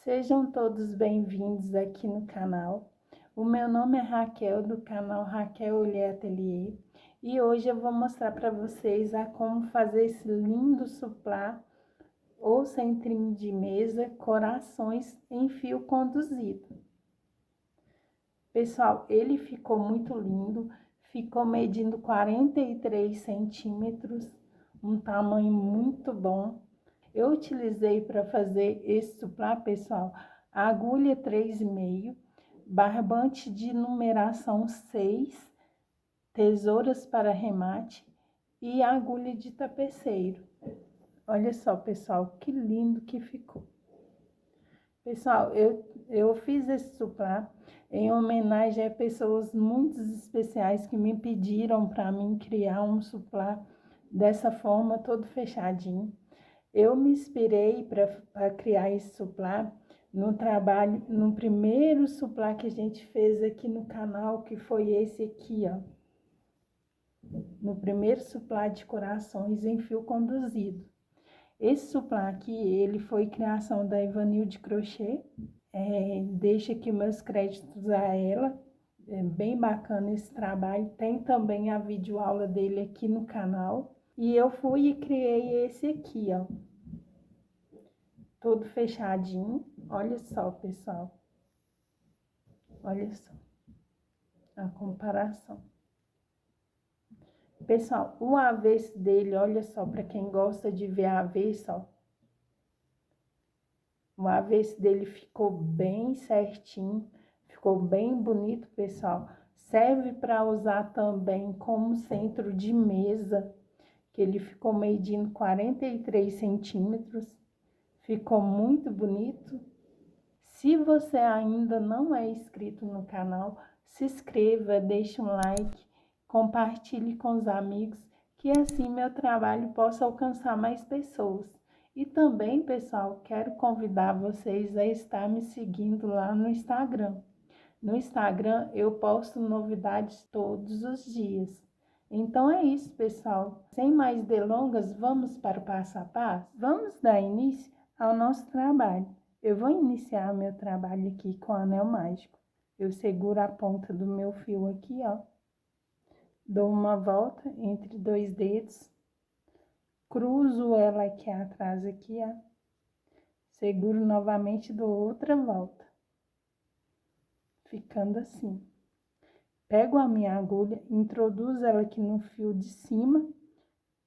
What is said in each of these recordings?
Sejam todos bem-vindos aqui no canal. O meu nome é Raquel, do canal Raquel Olhê Ateliê, e hoje eu vou mostrar para vocês como fazer esse lindo suplá ou centrinho de mesa, corações em fio conduzido. Pessoal, ele ficou muito lindo, ficou medindo 43 centímetros, um tamanho muito bom. Eu utilizei para fazer esse suplá, pessoal, a agulha 3,5, barbante de numeração 6, tesouras para remate e a agulha de tapeceiro. Olha só, pessoal, que lindo que ficou. Pessoal, eu fiz esse suplá em homenagem a pessoas muito especiais que me pediram para mim criar um suplá dessa forma, todo fechadinho. Eu me inspirei para criar esse suplá no primeiro suplá que a gente fez aqui no canal, que foi esse aqui, ó. No primeiro suplá de corações em fio conduzido. Esse suplá aqui, ele foi criação da Ivanilde Crochê. Deixo aqui meus créditos a ela. É bem bacana esse trabalho. Tem também a videoaula dele aqui no canal. E eu fui e criei esse aqui, ó. Todo fechadinho. Olha só, pessoal. Olha só a comparação. Pessoal, o avesso dele, olha só, para quem gosta de ver avesso, ó. O avesso dele ficou bem certinho, ficou bem bonito, pessoal. Serve para usar também como centro de mesa, que ele ficou medindo 43 centímetros. Ficou muito bonito. Se você ainda não é inscrito no canal, se inscreva, deixe um like, compartilhe com os amigos, que assim meu trabalho possa alcançar mais pessoas. E também, pessoal, quero convidar vocês a estar me seguindo lá no Instagram. No Instagram eu posto novidades todos os dias. Então é isso, pessoal. Sem mais delongas, vamos para o passo a passo? Vamos dar início ao nosso trabalho. Eu vou iniciar meu trabalho aqui com o anel mágico. Eu seguro a ponta do meu fio aqui, ó. Dou uma volta entre dois dedos. Cruzo ela aqui atrás, aqui, ó. Seguro novamente, dou outra volta. Ficando assim. Pego a minha agulha, introduzo ela aqui no fio de cima.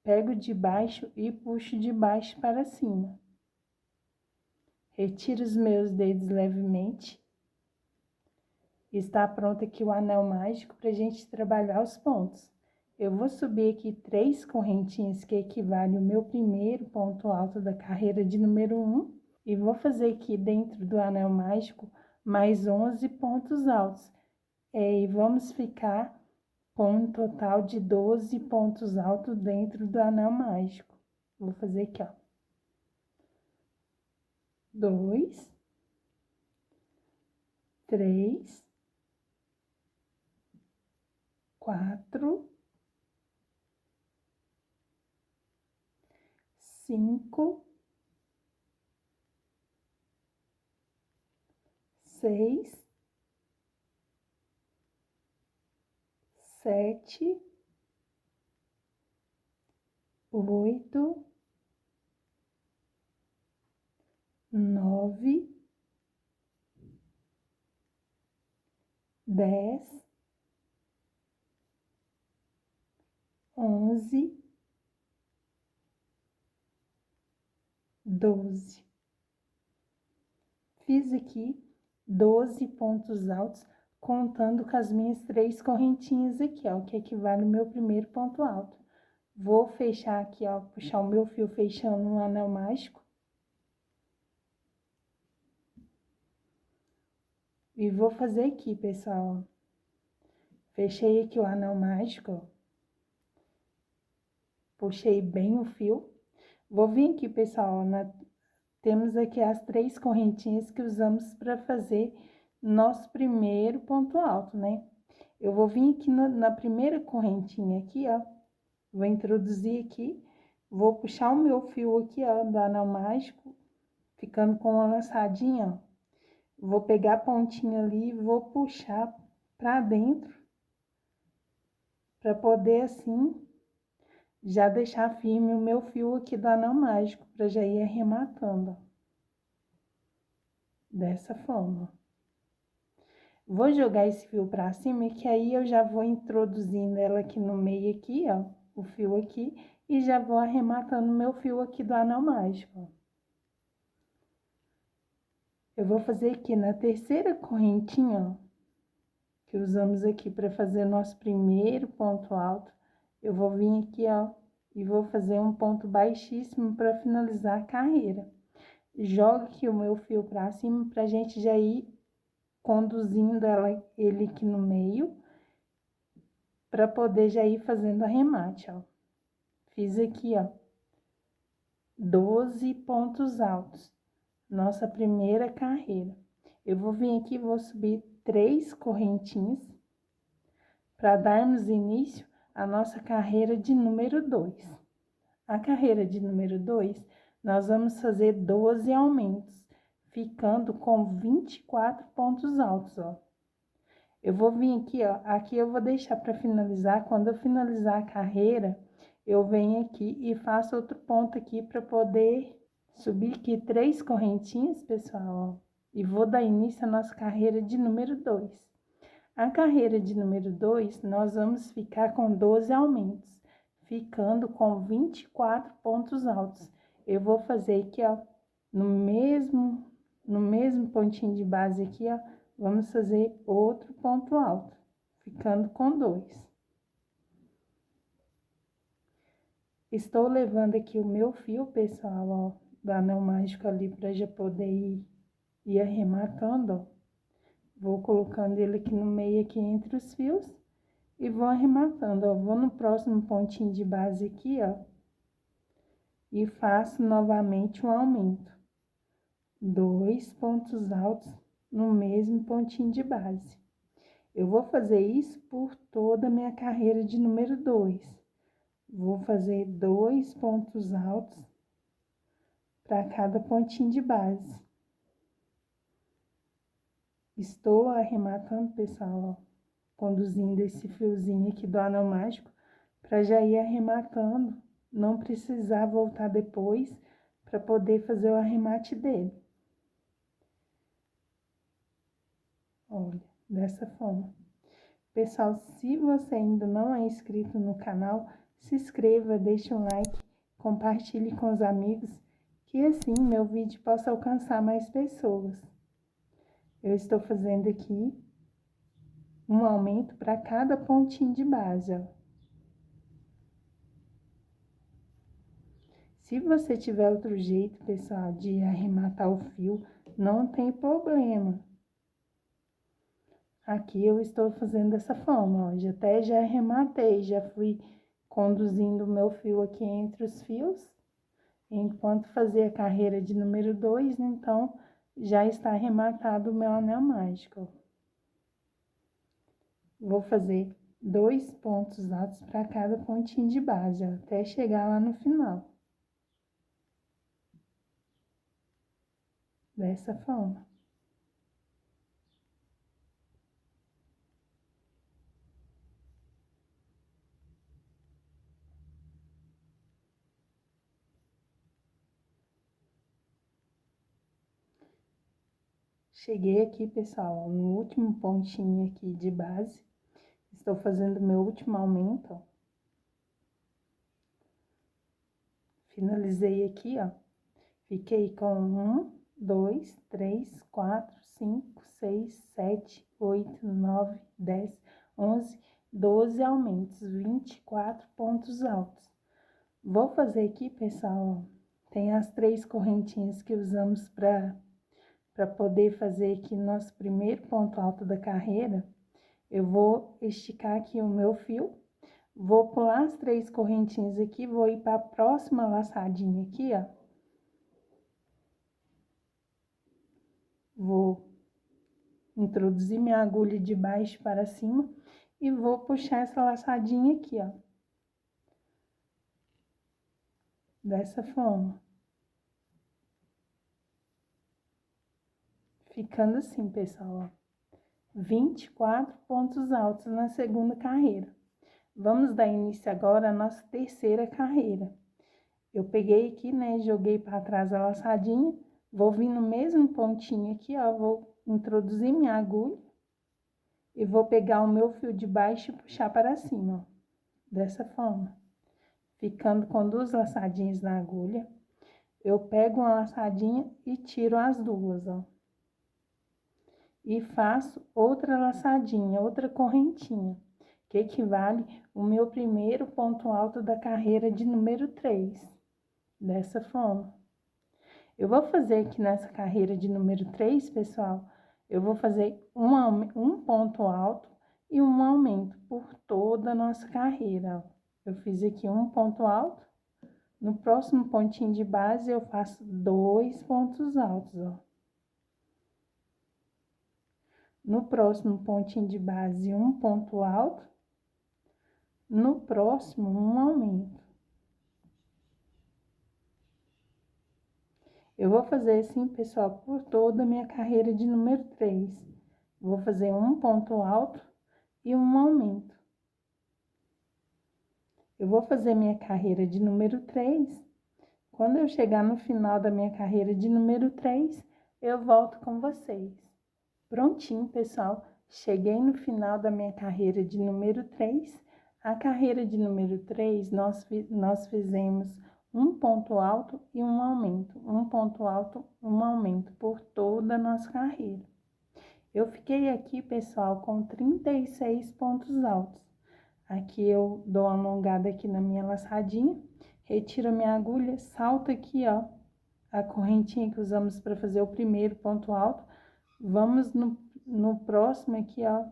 Pego de baixo e puxo de baixo para cima. Retiro os meus dedos levemente. Está pronto aqui o anel mágico para a gente trabalhar os pontos. Eu vou subir aqui 3 correntinhas, que equivale ao meu primeiro ponto alto da carreira de número 1. E vou fazer aqui dentro do anel mágico mais 11 pontos altos. E vamos ficar com um total de 12 pontos altos dentro do anel mágico. Vou fazer aqui, ó. 2, 3, 4, 5, 6, 7, 8, 9, 10, 11, 12. Fiz aqui 12 pontos altos, contando com as minhas 3 correntinhas aqui, ó, que equivale ao meu primeiro ponto alto. Vou fechar aqui, ó, puxar o meu fio fechando um anel mágico. E vou fazer aqui, pessoal, ó. Fechei aqui o anel mágico, ó. Puxei bem o fio. Vou vir aqui, pessoal, ó, temos aqui as 3 correntinhas que usamos para fazer nosso primeiro ponto alto, né? Eu vou vir aqui na primeira correntinha aqui, ó. Vou introduzir aqui, vou puxar o meu fio aqui, ó, do anel mágico, ficando com uma laçadinha, ó. Vou pegar a pontinha ali e vou puxar pra dentro, pra poder assim já deixar firme o meu fio aqui do anel mágico, pra já ir arrematando, ó. Dessa forma. Vou jogar esse fio pra cima, que aí eu já vou introduzindo ela aqui no meio aqui, ó, o fio aqui, e já vou arrematando meu fio aqui do anel mágico, ó. Eu vou fazer aqui na terceira correntinha, ó, que usamos aqui para fazer nosso primeiro ponto alto. Eu vou vir aqui, ó, e vou fazer um ponto baixíssimo para finalizar a carreira. Jogo aqui o meu fio para cima pra gente já ir conduzindo ele aqui no meio, para poder já ir fazendo arremate, ó. Fiz aqui, ó, 12 pontos altos, nossa primeira carreira. Eu vou vir aqui e vou subir 3 correntinhas para darmos início à nossa carreira de número 2. A carreira de número 2, nós vamos fazer 12 aumentos, ficando com 24 pontos altos, ó. Eu vou vir aqui, ó, aqui eu vou deixar para finalizar. Quando eu finalizar a carreira, eu venho aqui e faço outro ponto aqui para poder subir aqui 3 correntinhas, pessoal, ó, e vou dar início à nossa carreira de número 2. A carreira de número 2, nós vamos ficar com 12 aumentos, ficando com 24 pontos altos. Eu vou fazer aqui, ó, no mesmo pontinho de base aqui, ó, vamos fazer outro ponto alto, ficando com 2. Estou levando aqui o meu fio, pessoal, ó, do anel mágico ali, para já poder ir arrematando, ó. Vou colocando ele aqui no meio, aqui entre os fios, e vou arrematando, ó. Vou no próximo pontinho de base aqui, ó, e faço novamente um aumento. 2 pontos altos no mesmo pontinho de base. Eu vou fazer isso por toda a minha carreira de número 2. Vou fazer 2 pontos altos para cada pontinho de base. Estou arrematando, pessoal, ó, conduzindo esse fiozinho aqui do anel mágico para já ir arrematando, não precisar voltar depois para poder fazer o arremate dele. Olha, dessa forma. Pessoal, se você ainda não é inscrito no canal, se inscreva, deixe um like, compartilhe com os amigos, que assim meu vídeo possa alcançar mais pessoas. Eu estou fazendo aqui um aumento para cada pontinho de base, ó. Se você tiver outro jeito, pessoal, de arrematar o fio, não tem problema. Aqui eu estou fazendo dessa forma, ó. Já arrematei, já fui conduzindo o meu fio aqui entre os fios, enquanto fazia a carreira de número 2, então já está arrematado o meu anel mágico. Vou fazer 2 pontos altos para cada pontinho de base, ó, até chegar lá no final. Dessa forma. Cheguei aqui, pessoal, no último pontinho aqui de base. Estou fazendo meu último aumento, ó. Finalizei aqui, ó. Fiquei com 1, 2, 3, 4, 5, 6, 7, 8, 9, 10, 11, 12 aumentos, 24 pontos altos. Vou fazer aqui, pessoal, ó, tem as 3 correntinhas que usamos para poder fazer aqui nosso primeiro ponto alto da carreira. Eu vou esticar aqui o meu fio, vou pular as 3 correntinhas aqui, vou ir para a próxima laçadinha aqui, ó. Vou introduzir minha agulha de baixo para cima e vou puxar essa laçadinha aqui, ó. Dessa forma. ficando assim, pessoal, ó. 24 pontos altos na segunda carreira. Vamos dar início agora à nossa terceira carreira. Eu peguei aqui, né, joguei para trás a laçadinha, vou vir no mesmo pontinho aqui, ó, vou introduzir minha agulha e vou pegar o meu fio de baixo e puxar para cima, ó, dessa forma. Ficando com 2 laçadinhas na agulha, eu pego uma laçadinha e tiro as duas, ó. E faço outra laçadinha, outra correntinha, que equivale o meu primeiro ponto alto da carreira de número 3, dessa forma. Eu vou fazer aqui nessa carreira de número 3, pessoal, eu vou fazer um ponto alto e um aumento por toda a nossa carreira, ó. Eu fiz aqui um ponto alto, no próximo pontinho de base eu faço 2 pontos altos, ó. No próximo pontinho de base, um ponto alto. No próximo, um aumento. Eu vou fazer assim, pessoal, por toda a minha carreira de número 3. Vou fazer um ponto alto e um aumento. Eu vou fazer minha carreira de número 3. Quando eu chegar no final da minha carreira de número 3, eu volto com vocês. Prontinho, pessoal. Cheguei no final da minha carreira de número 3. A carreira de número 3, nós fizemos um ponto alto e um aumento. Um ponto alto, um aumento por toda a nossa carreira. Eu fiquei aqui, pessoal, com 36 pontos altos. Aqui eu dou uma alongada aqui na minha laçadinha, retiro a minha agulha, salto aqui, ó, a correntinha que usamos para fazer o primeiro ponto alto. Vamos no próximo aqui, ó,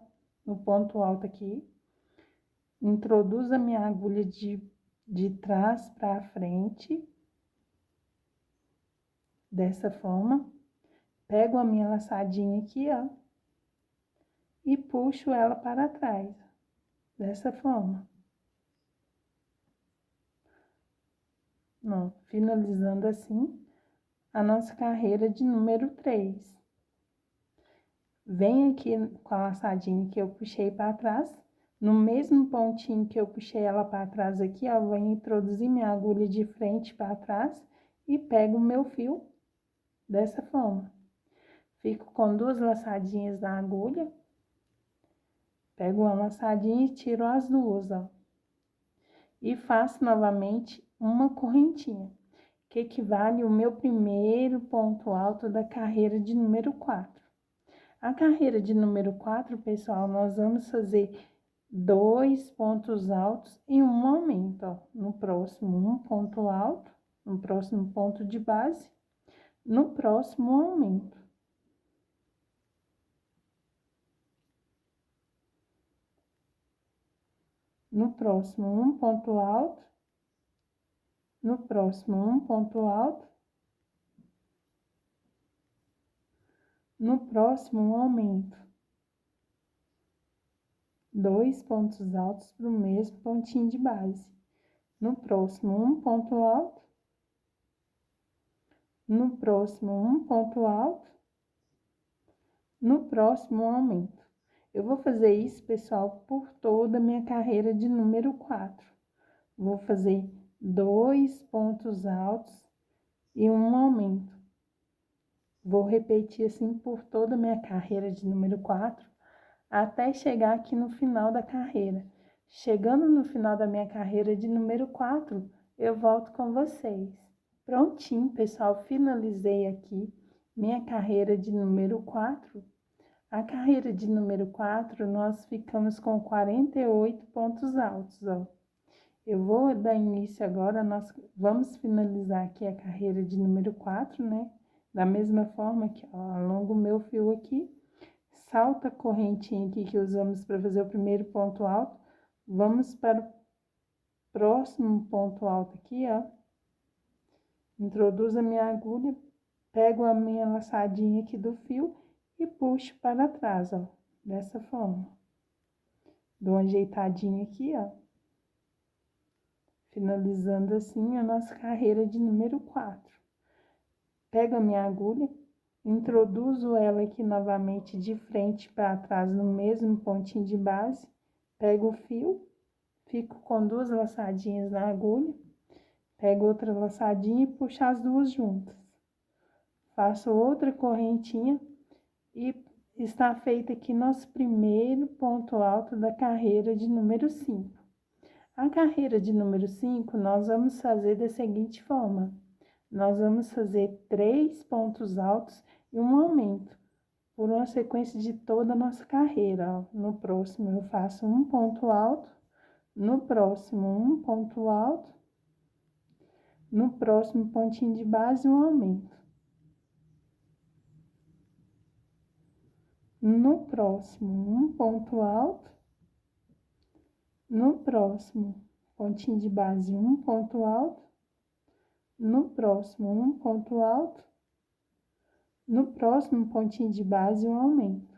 no ponto alto aqui. Introduzo a minha agulha de trás para frente. Dessa forma. Pego a minha laçadinha aqui, ó. E puxo ela para trás. Dessa forma. Não, finalizando assim a nossa carreira de número 3. Venho aqui com a laçadinha que eu puxei para trás, no mesmo pontinho que eu puxei ela para trás aqui, ó, vou introduzir minha agulha de frente para trás e pego o meu fio dessa forma. Fico com 2 laçadinhas na agulha, pego uma laçadinha e tiro as duas, ó. E faço novamente uma correntinha, que equivale ao meu primeiro ponto alto da carreira de número 4. A carreira de número 4, pessoal, nós vamos fazer 2 pontos altos e um aumento, ó. No próximo, um ponto alto, no próximo ponto de base, no próximo, um aumento. No próximo, um ponto alto, no próximo, um ponto alto, no próximo, um aumento. 2 pontos altos para o mesmo pontinho de base. No próximo, um ponto alto. No próximo, um ponto alto. No próximo, um aumento. Eu vou fazer isso, pessoal, por toda a minha carreira de número 4. Vou fazer 2 pontos altos e um aumento. Vou repetir assim por toda a minha carreira de número 4, até chegar aqui no final da carreira. Chegando no final da minha carreira de número 4, eu volto com vocês. Prontinho, pessoal, finalizei aqui minha carreira de número 4. A carreira de número 4, nós ficamos com 48 pontos altos, ó. Eu vou dar início agora, nós vamos finalizar aqui a carreira de número 4, né? Da mesma forma que, ó, alongo o meu fio aqui, salto a correntinha aqui que usamos para fazer o primeiro ponto alto, vamos para o próximo ponto alto aqui, ó. Introduzo a minha agulha, pego a minha laçadinha aqui do fio e puxo para trás, ó, dessa forma. Dou uma ajeitadinha aqui, ó. Finalizando assim a nossa carreira de número 4. Pego a minha agulha, Introduzo ela aqui novamente de frente para trás no mesmo pontinho de base, pego o fio, fico com 2 laçadinhas na agulha, pego outra laçadinha e puxo as 2 juntas. Faço outra correntinha e está feito aqui nosso primeiro ponto alto da carreira de número 5. A carreira de número 5, nós vamos fazer da seguinte forma: nós vamos fazer 3 pontos altos e um aumento, por uma sequência de toda a nossa carreira, ó. No próximo eu faço um ponto alto, no próximo um ponto alto, no próximo pontinho de base um aumento. No próximo um ponto alto, no próximo pontinho de base um ponto alto, no próximo um ponto alto, no próximo pontinho de base um aumento.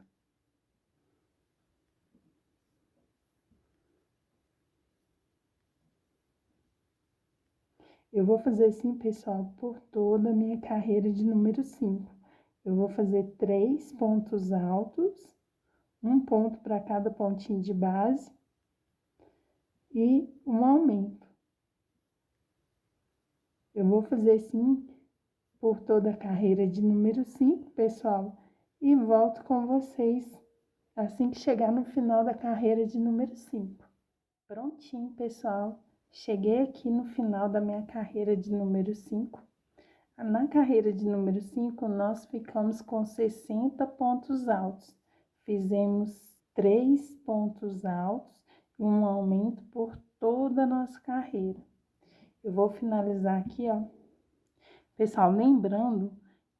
Eu vou fazer assim, pessoal, por toda a minha carreira de número 5. Eu vou fazer 3 pontos altos, um ponto para cada pontinho de base e um aumento. Eu vou fazer assim por toda a carreira de número 5, pessoal, e volto com vocês assim que chegar no final da carreira de número 5. Prontinho, pessoal. Cheguei aqui no final da minha carreira de número 5. Na carreira de número 5, nós ficamos com 60 pontos altos. Fizemos 3 pontos altos e um aumento por toda a nossa carreira. Eu vou finalizar aqui, ó. Pessoal, lembrando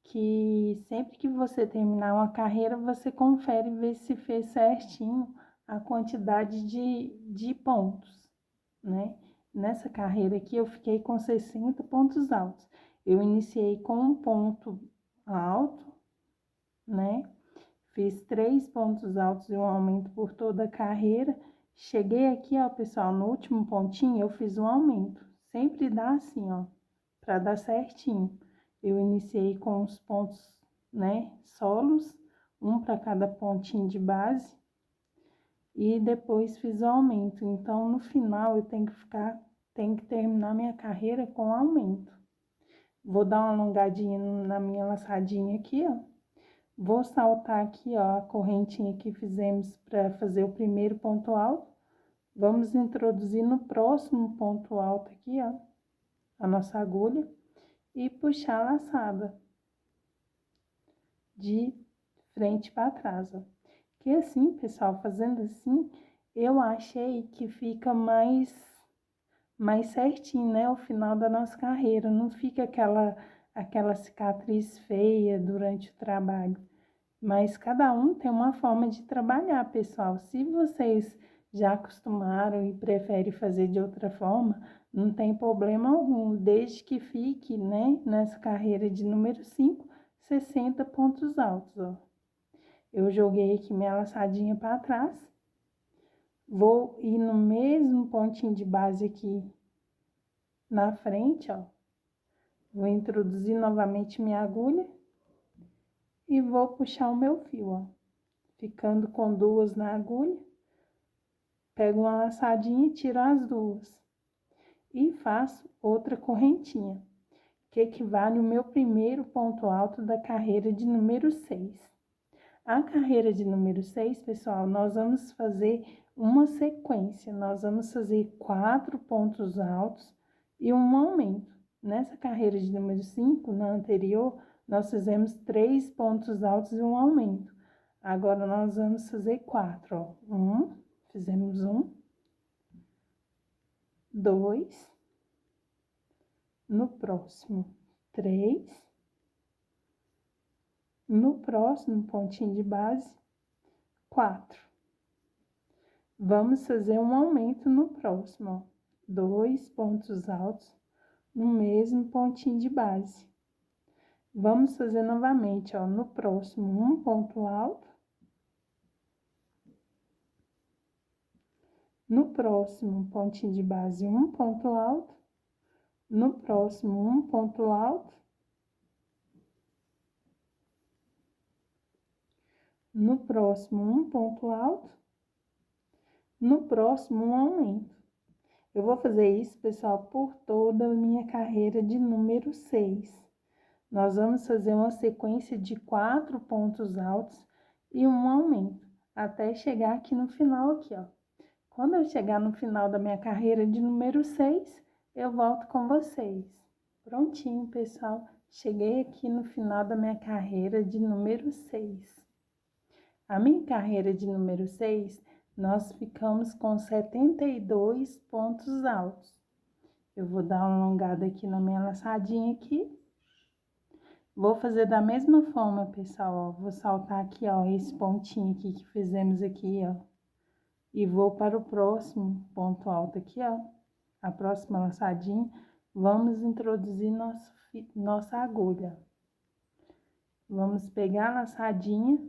que sempre que você terminar uma carreira, você confere ver se fez certinho a quantidade de pontos, né? Nessa carreira aqui, eu fiquei com 60 pontos altos. Eu iniciei com um ponto alto, né? Fiz 3 pontos altos e um aumento por toda a carreira. Cheguei aqui, ó, pessoal, no último pontinho, eu fiz um aumento. Sempre dá assim, ó, para dar certinho. Eu iniciei com os pontos, né, solos, um para cada pontinho de base. E depois fiz o aumento. Então, no final, eu tenho que terminar minha carreira com aumento. Vou dar uma alongadinha na minha laçadinha aqui, ó. Vou saltar aqui, ó, a correntinha que fizemos para fazer o primeiro ponto alto. Vamos introduzir no próximo ponto alto aqui, ó, a nossa agulha e puxar a laçada de frente para trás, ó. Que assim, pessoal, fazendo assim, eu achei que fica mais certinho, né, o final da nossa carreira, não fica aquela cicatriz feia durante o trabalho. Mas cada um tem uma forma de trabalhar, pessoal. Se vocês já acostumaram e preferem fazer de outra forma, não tem problema algum, desde que fique, né, nessa carreira de número 5, 60 pontos altos, ó. Eu joguei aqui minha laçadinha para trás. Vou ir no mesmo pontinho de base aqui na frente, ó. Vou introduzir novamente minha agulha e vou puxar o meu fio, ó. Ficando com 2 na agulha. Pego uma laçadinha e tiro as 2. E faço outra correntinha, que equivale ao meu primeiro ponto alto da carreira de número 6. A carreira de número 6, pessoal, nós vamos fazer uma sequência. Nós vamos fazer 4 pontos altos e um aumento. Nessa carreira de número 5, na anterior, nós fizemos 3 pontos altos e um aumento. Agora, nós vamos fazer 4, ó. Fizemos 1, 2, no próximo 3, no próximo pontinho de base 4. Vamos fazer um aumento no próximo, ó. 2 pontos altos no mesmo pontinho de base. Vamos fazer novamente, ó, no próximo um ponto alto. No próximo pontinho de base, um ponto alto. No próximo, um ponto alto. no próximo um ponto alto, no próximo um aumento. Eu vou fazer isso, pessoal, por toda a minha carreira de número 6. Nós vamos fazer uma sequência de 4 pontos altos e um aumento, até chegar aqui no final aqui, ó. Quando eu chegar no final da minha carreira de número 6, eu volto com vocês. Prontinho, pessoal. Cheguei aqui no final da minha carreira de número 6. A minha carreira de número 6, nós ficamos com 72 pontos altos. Eu vou dar uma alongada aqui na minha laçadinha aqui. Vou fazer da mesma forma, pessoal, ó. Vou saltar aqui, ó, esse pontinho aqui que fizemos aqui, ó. E vou para o próximo ponto alto aqui, ó. A próxima laçadinha, vamos introduzir nossa agulha. Vamos pegar a laçadinha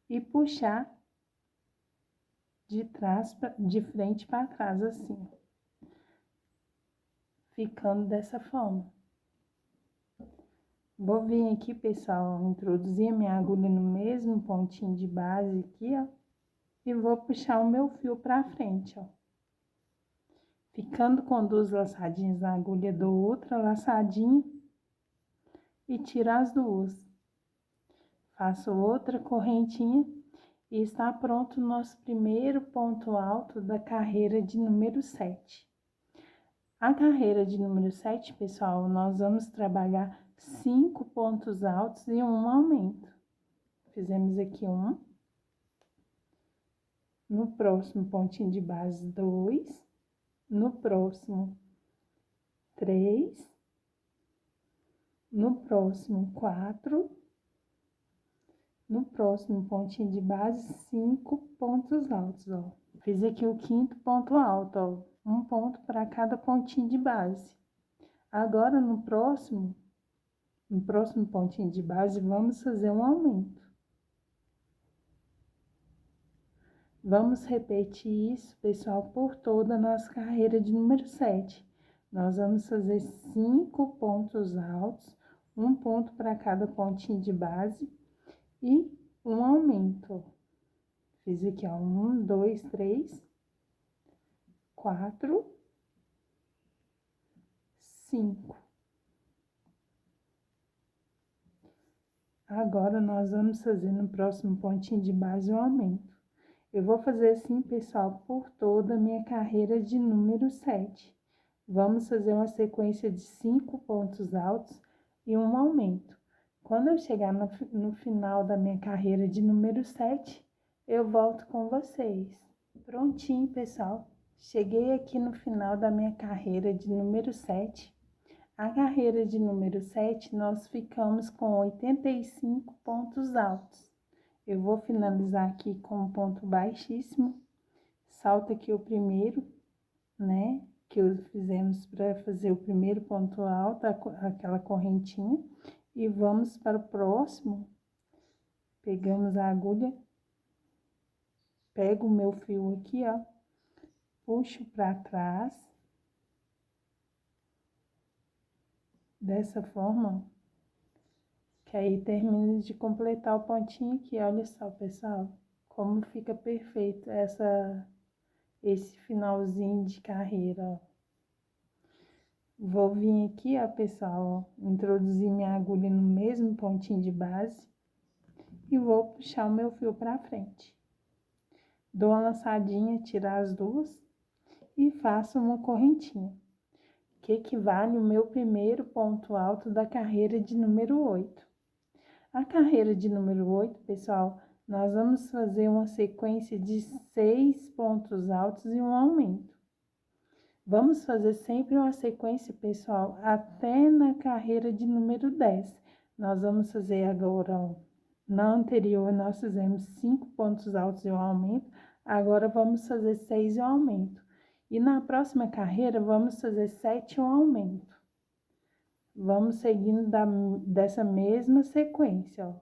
e puxar de frente para trás, assim, ficando dessa forma. Vou vir aqui, pessoal, introduzir a minha agulha no mesmo pontinho de base aqui, ó, e vou puxar o meu fio para frente, ó. Ficando com 2 laçadinhas na agulha, dou outra laçadinha e tiro as 2. Faço outra correntinha e está pronto o nosso primeiro ponto alto da carreira de número 7. A carreira de número 7, pessoal, nós vamos trabalhar 5 pontos altos e um aumento. Fizemos aqui um. No próximo pontinho de base, 2. No próximo, 3. No próximo, 4. No próximo pontinho de base, 5 pontos altos, ó. Fiz aqui o 5º ponto alto, ó. Um ponto para cada pontinho de base. Agora, no próximo pontinho de base, vamos fazer um aumento. Vamos repetir isso, pessoal, por toda a nossa carreira de número 7. Nós vamos fazer 5 pontos altos, um ponto para cada pontinho de base e um aumento. Fiz aqui, ó, 1, 2, 3, 4, 5. Agora, nós vamos fazer no próximo pontinho de base um aumento. Eu vou fazer assim, pessoal, por toda a minha carreira de número 7. Vamos fazer uma sequência de 5 pontos altos e um aumento. Quando eu chegar no final da minha carreira de número 7, eu volto com vocês. Prontinho, pessoal. Cheguei aqui no final da minha carreira de número 7. A carreira de número 7, nós ficamos com 85 pontos altos. Eu vou finalizar aqui com um ponto baixíssimo. Salto aqui o primeiro, né? Que fizemos para fazer o primeiro ponto alto, aquela correntinha. E vamos para o próximo. Pegamos a agulha. Pego o meu fio aqui, ó. Puxo para trás. Dessa forma, que aí termina de completar o pontinho aqui. Olha só, pessoal, como fica perfeito esse finalzinho de carreira, ó. Vou vir aqui, ó, pessoal, ó, introduzir minha agulha no mesmo pontinho de base e vou puxar o meu fio pra frente. Dou uma laçadinha, tirar as 2 e faço uma correntinha, que equivale ao meu primeiro ponto alto da carreira de número 8. A carreira de número 8, pessoal, nós vamos fazer uma sequência de 6 pontos altos e um aumento. Vamos fazer sempre uma sequência, pessoal, até na carreira de número 10. Nós vamos fazer agora, ó, na anterior nós fizemos 5 pontos altos e um aumento, agora vamos fazer 6 e um aumento. E na próxima carreira, vamos fazer 7 e um aumento. Vamos seguindo dessa mesma sequência, ó.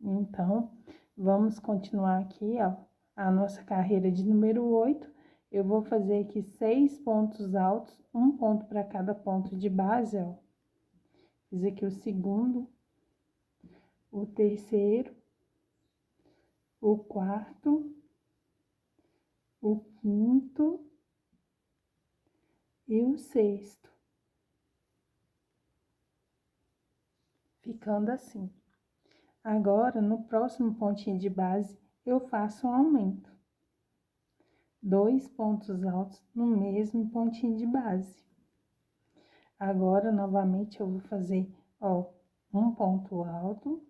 Então, vamos continuar aqui, ó, a nossa carreira de número 8. Eu vou fazer aqui 6 pontos altos, um ponto para cada ponto de base, ó. Fiz aqui o segundo, o terceiro, o quarto, o quinto e o sexto, ficando assim. Agora, no próximo pontinho de base, eu faço um aumento. 2 pontos altos no mesmo pontinho de base. Agora, novamente, eu vou fazer, ó, um ponto alto.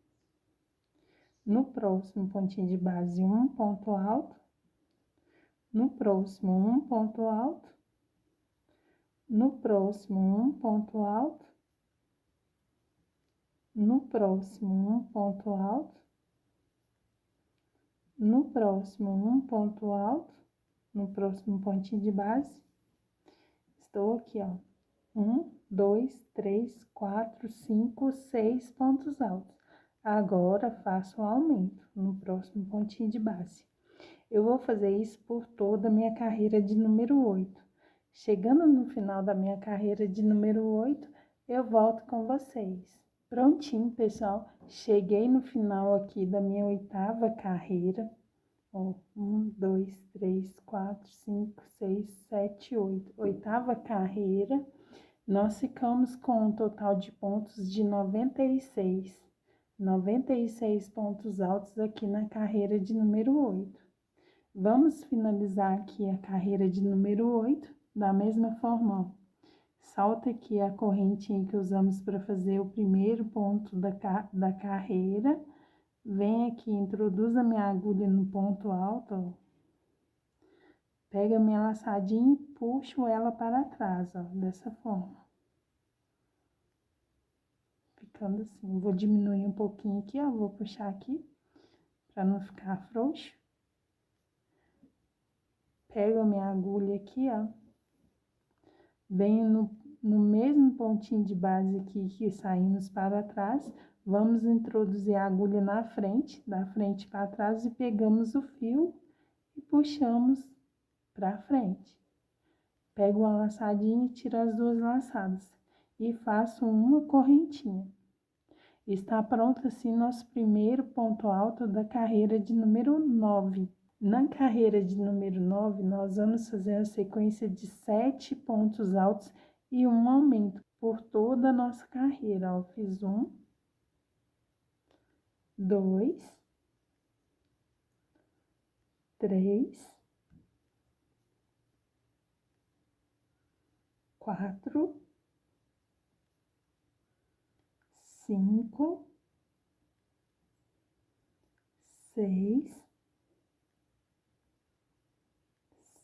No próximo pontinho de base, um ponto alto. No próximo, um ponto alto. No próximo, um ponto alto. No próximo, um ponto alto. No próximo, um ponto alto. No próximo pontinho de base. Estou aqui, ó. 1, 2, 3, 4, 5, 6 pontos altos. Agora, faço o aumento no próximo pontinho de base. Eu vou fazer isso por toda a minha carreira de número 8. Chegando no final da minha carreira de número 8, eu volto com vocês. Prontinho, pessoal. Cheguei no final aqui da minha 8ª carreira. Ó, 1, 2, 3, 4, 5, 6, 7, 8. 8ª carreira. Nós ficamos com um total de pontos de 96. 96 pontos altos aqui na carreira de número 8. Vamos finalizar aqui a carreira de número 8, da mesma forma, ó. Salta aqui a correntinha que usamos para fazer o primeiro ponto da carreira. Vem aqui, introduz a minha agulha no ponto alto, ó. Pega a minha laçadinha e puxo ela para trás, ó, dessa forma. Ficando assim. Vou diminuir um pouquinho aqui, ó, vou puxar aqui, para não ficar frouxo. Pego a minha agulha aqui, ó. Venho no mesmo pontinho de base aqui que saímos para trás, vamos introduzir a agulha na frente, da frente para trás, e pegamos o fio e puxamos para frente. Pego uma laçadinha e tiro as 2 laçadas e faço uma correntinha. Está pronto assim nosso primeiro ponto alto da carreira de número 9. Na carreira de número 9, nós vamos fazer a sequência de 7 pontos altos e um aumento por toda a nossa carreira. Ó, fiz 1, 2, 3, 4, 5, 6,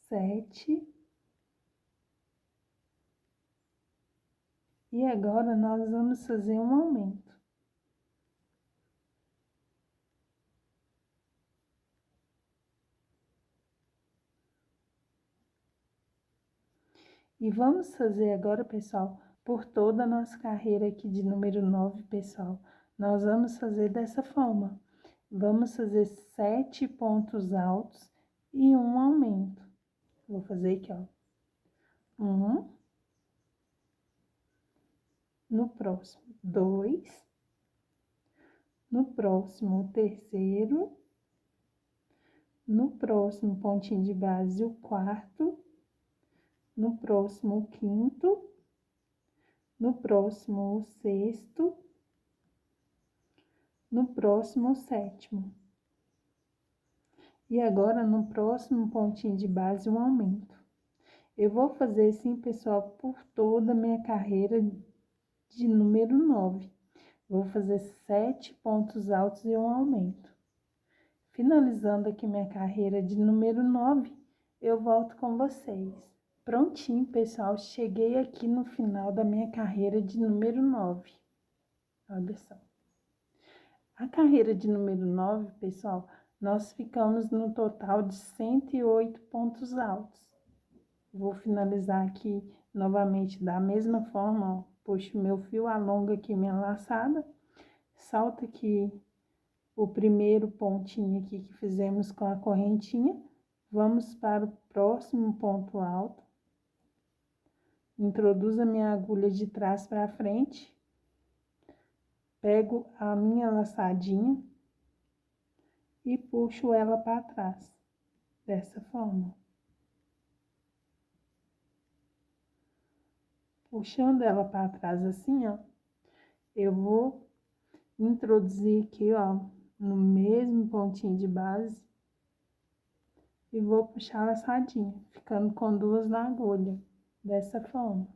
7. E agora, nós vamos fazer um aumento. E vamos fazer agora, pessoal, por toda a nossa carreira aqui de número 9, pessoal. Nós vamos fazer dessa forma. Vamos fazer 7 pontos altos e um aumento. Vou fazer aqui, ó. 1. No próximo, 2. No próximo, o terceiro. No próximo pontinho de base, o quarto. No próximo, o quinto. No próximo, o sexto. No próximo, o sétimo. E agora, no próximo pontinho de base, um aumento. Eu vou fazer assim, pessoal, por toda a minha carreira de número 9. Vou fazer 7 pontos altos e um aumento. Finalizando aqui minha carreira de número 9, eu volto com vocês. Prontinho, pessoal, cheguei aqui no final da minha carreira de número 9. Olha só. A carreira de número 9, pessoal, nós ficamos no total de 108 pontos altos. Vou finalizar aqui novamente da mesma forma, ó. Puxo meu fio, alongo aqui minha laçada, salto aqui o primeiro pontinho aqui que fizemos com a correntinha, vamos para o próximo ponto alto, introduzo a minha agulha de trás para frente, pego a minha laçadinha e puxo ela para trás, dessa forma. Puxando ela para trás assim, ó, eu vou introduzir aqui, ó, no mesmo pontinho de base e vou puxar a laçadinha, ficando com duas na agulha, dessa forma.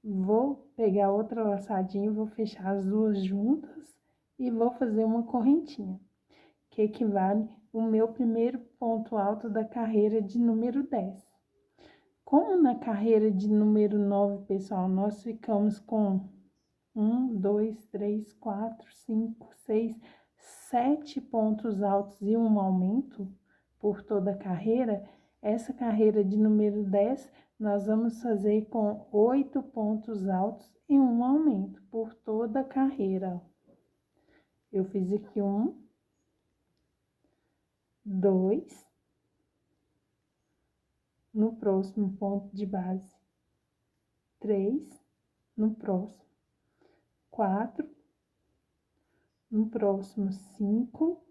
Vou pegar outra laçadinha, vou fechar as duas juntas e vou fazer uma correntinha, que equivale o meu primeiro ponto alto da carreira de número 10. Como na carreira de número 9, pessoal, nós ficamos com 1, 2, 3, 4, 5, 6, 7 pontos altos e um aumento por toda a carreira, essa carreira de número 10, nós vamos fazer com 8 pontos altos e um aumento por toda a carreira. Eu fiz aqui 1, 2, no próximo ponto de base, 3, no próximo, 4, no próximo 5,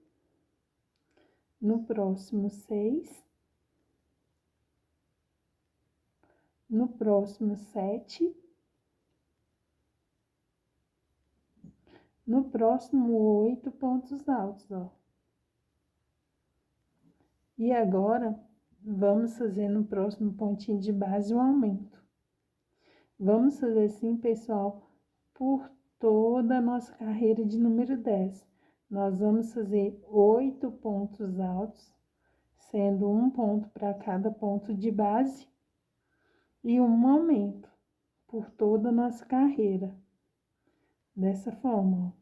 no próximo 6, no próximo 7, no próximo 8 pontos altos, ó. E agora, vamos fazer no próximo pontinho de base um aumento. Vamos fazer assim, pessoal, por toda a nossa carreira de número 10. Nós vamos fazer 8 pontos altos, sendo um ponto para cada ponto de base e um aumento por toda a nossa carreira. Dessa forma, ó.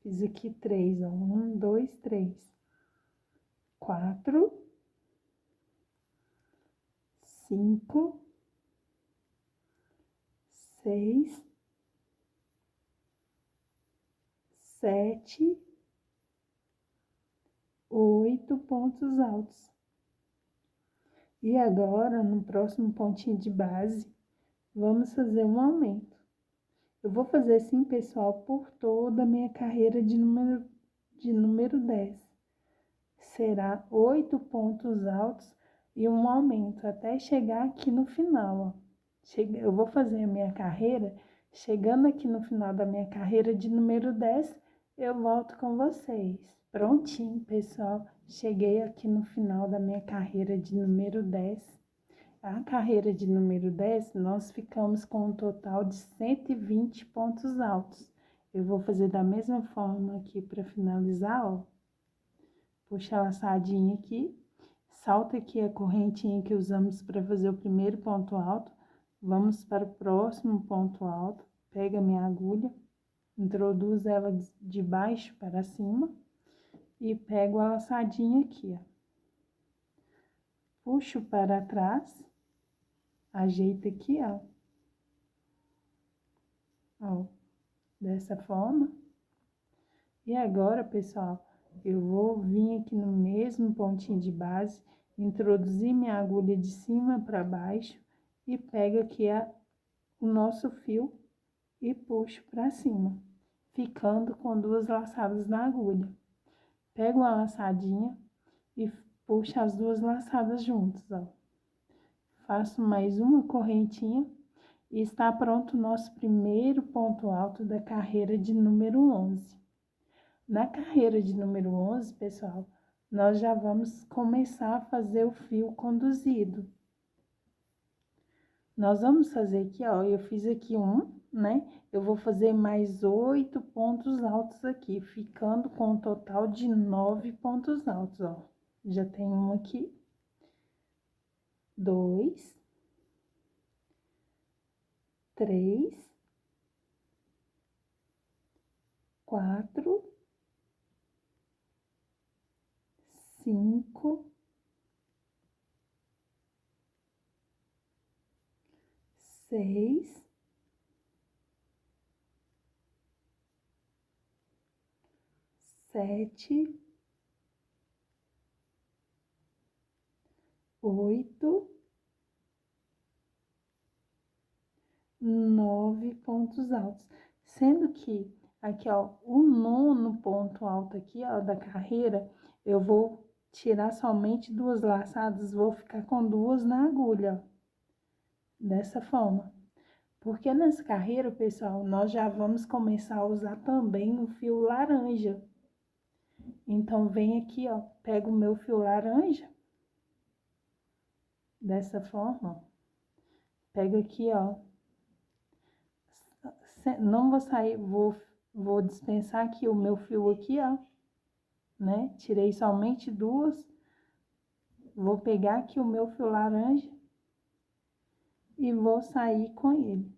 Fiz aqui 3, ó. 1, 2, 3. 4, 5, 6, 7, 8 pontos altos. E agora, no próximo pontinho de base, vamos fazer um aumento. Eu vou fazer assim, pessoal, por toda a minha carreira de número 10. Será 8 pontos altos e um aumento, até chegar aqui no final, ó. Eu vou fazer a minha carreira, chegando aqui no final da minha carreira de número 10, eu volto com vocês. Prontinho, pessoal, cheguei aqui no final da minha carreira de número 10. A carreira de número 10, nós ficamos com um total de 120 pontos altos. Eu vou fazer da mesma forma aqui para finalizar, ó. Puxa a laçadinha aqui, salta aqui a correntinha que usamos para fazer o primeiro ponto alto. Vamos para o próximo ponto alto, pega minha agulha, introduz ela de baixo para cima e pego a laçadinha aqui, ó. Puxo para trás, ajeito aqui, ó. Ó, dessa forma. E agora, pessoal, eu vou vir aqui no mesmo pontinho de base, introduzir minha agulha de cima para baixo e pego aqui o nosso fio e puxo para cima, ficando com duas laçadas na agulha. Pego uma laçadinha e puxo as duas laçadas juntas, ó. Faço mais uma correntinha e está pronto o nosso primeiro ponto alto da carreira de número 11. Na carreira de número 11, pessoal, nós já vamos começar a fazer o fio conduzido. Nós vamos fazer aqui, ó, eu fiz aqui né? Eu vou fazer mais 8 pontos altos aqui, ficando com um total de 9 pontos altos, ó. Já tem um aqui, 2, 3, 4, 5, 6, 7, 8, 9 pontos altos. Sendo que Aqui, ó, o nono ponto alto aqui, ó, da carreira, eu vou tirar somente 2 laçadas, vou ficar com 2 na agulha, ó, dessa forma. Porque nessa carreira, pessoal, nós já vamos começar a usar também o fio laranja. Então, vem aqui, ó, pego o meu fio laranja, dessa forma, ó. Pego aqui, ó, não vou sair, vou dispensar aqui o meu fio aqui, ó, né? Tirei somente 2, vou pegar aqui o meu fio laranja e vou sair com ele.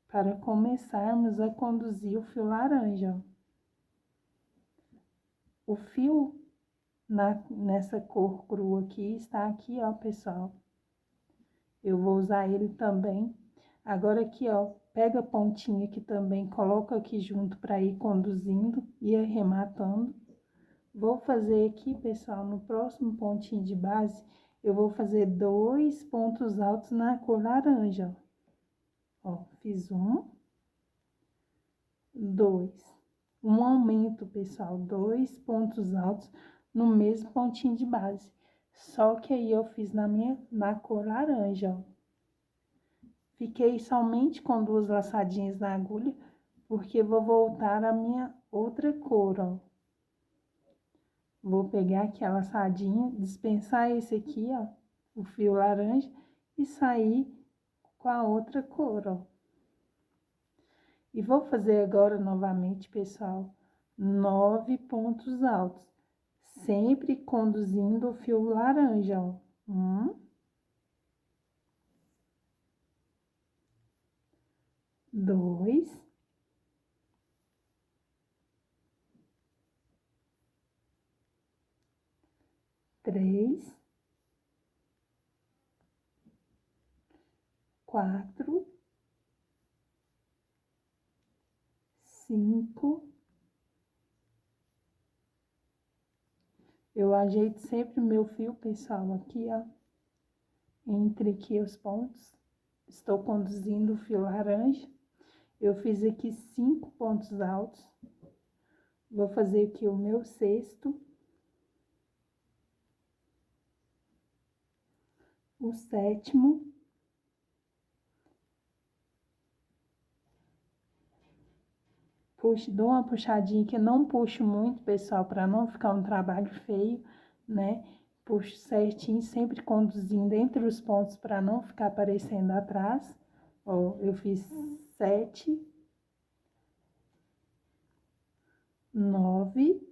Para começarmos a conduzir o fio laranja, ó. O fio nessa cor crua aqui, está aqui, ó, pessoal. Eu vou usar ele também. Agora aqui, ó, pega a pontinha aqui também, coloca aqui junto para ir conduzindo e arrematando. Vou fazer aqui, pessoal, no próximo pontinho de base, eu vou fazer 2 pontos altos na cor laranja, ó. Ó, fiz 1, 2. Um aumento, pessoal, 2 pontos altos no mesmo pontinho de base. Só que aí eu fiz na cor laranja, ó. Fiquei somente com 2 laçadinhas na agulha, porque vou voltar a minha outra cor, ó. Vou pegar aqui a laçadinha, dispensar esse aqui, ó, o fio laranja, e sair com a outra cor, ó. E vou fazer agora novamente, pessoal, 9 pontos altos, sempre conduzindo o fio laranja, ó. 1, 2, 3, 4, 5. Eu ajeito sempre meu fio, pessoal, aqui, ó, entre aqui os pontos. Estou conduzindo o fio laranja. Eu fiz aqui 5 pontos altos. Vou fazer aqui o meu sexto. O sétimo. Puxo, dou uma puxadinha que eu não puxo muito, pessoal, para não ficar um trabalho feio, né? Puxo certinho, sempre conduzindo entre os pontos para não ficar aparecendo atrás. Ó, eu fiz 7, 9,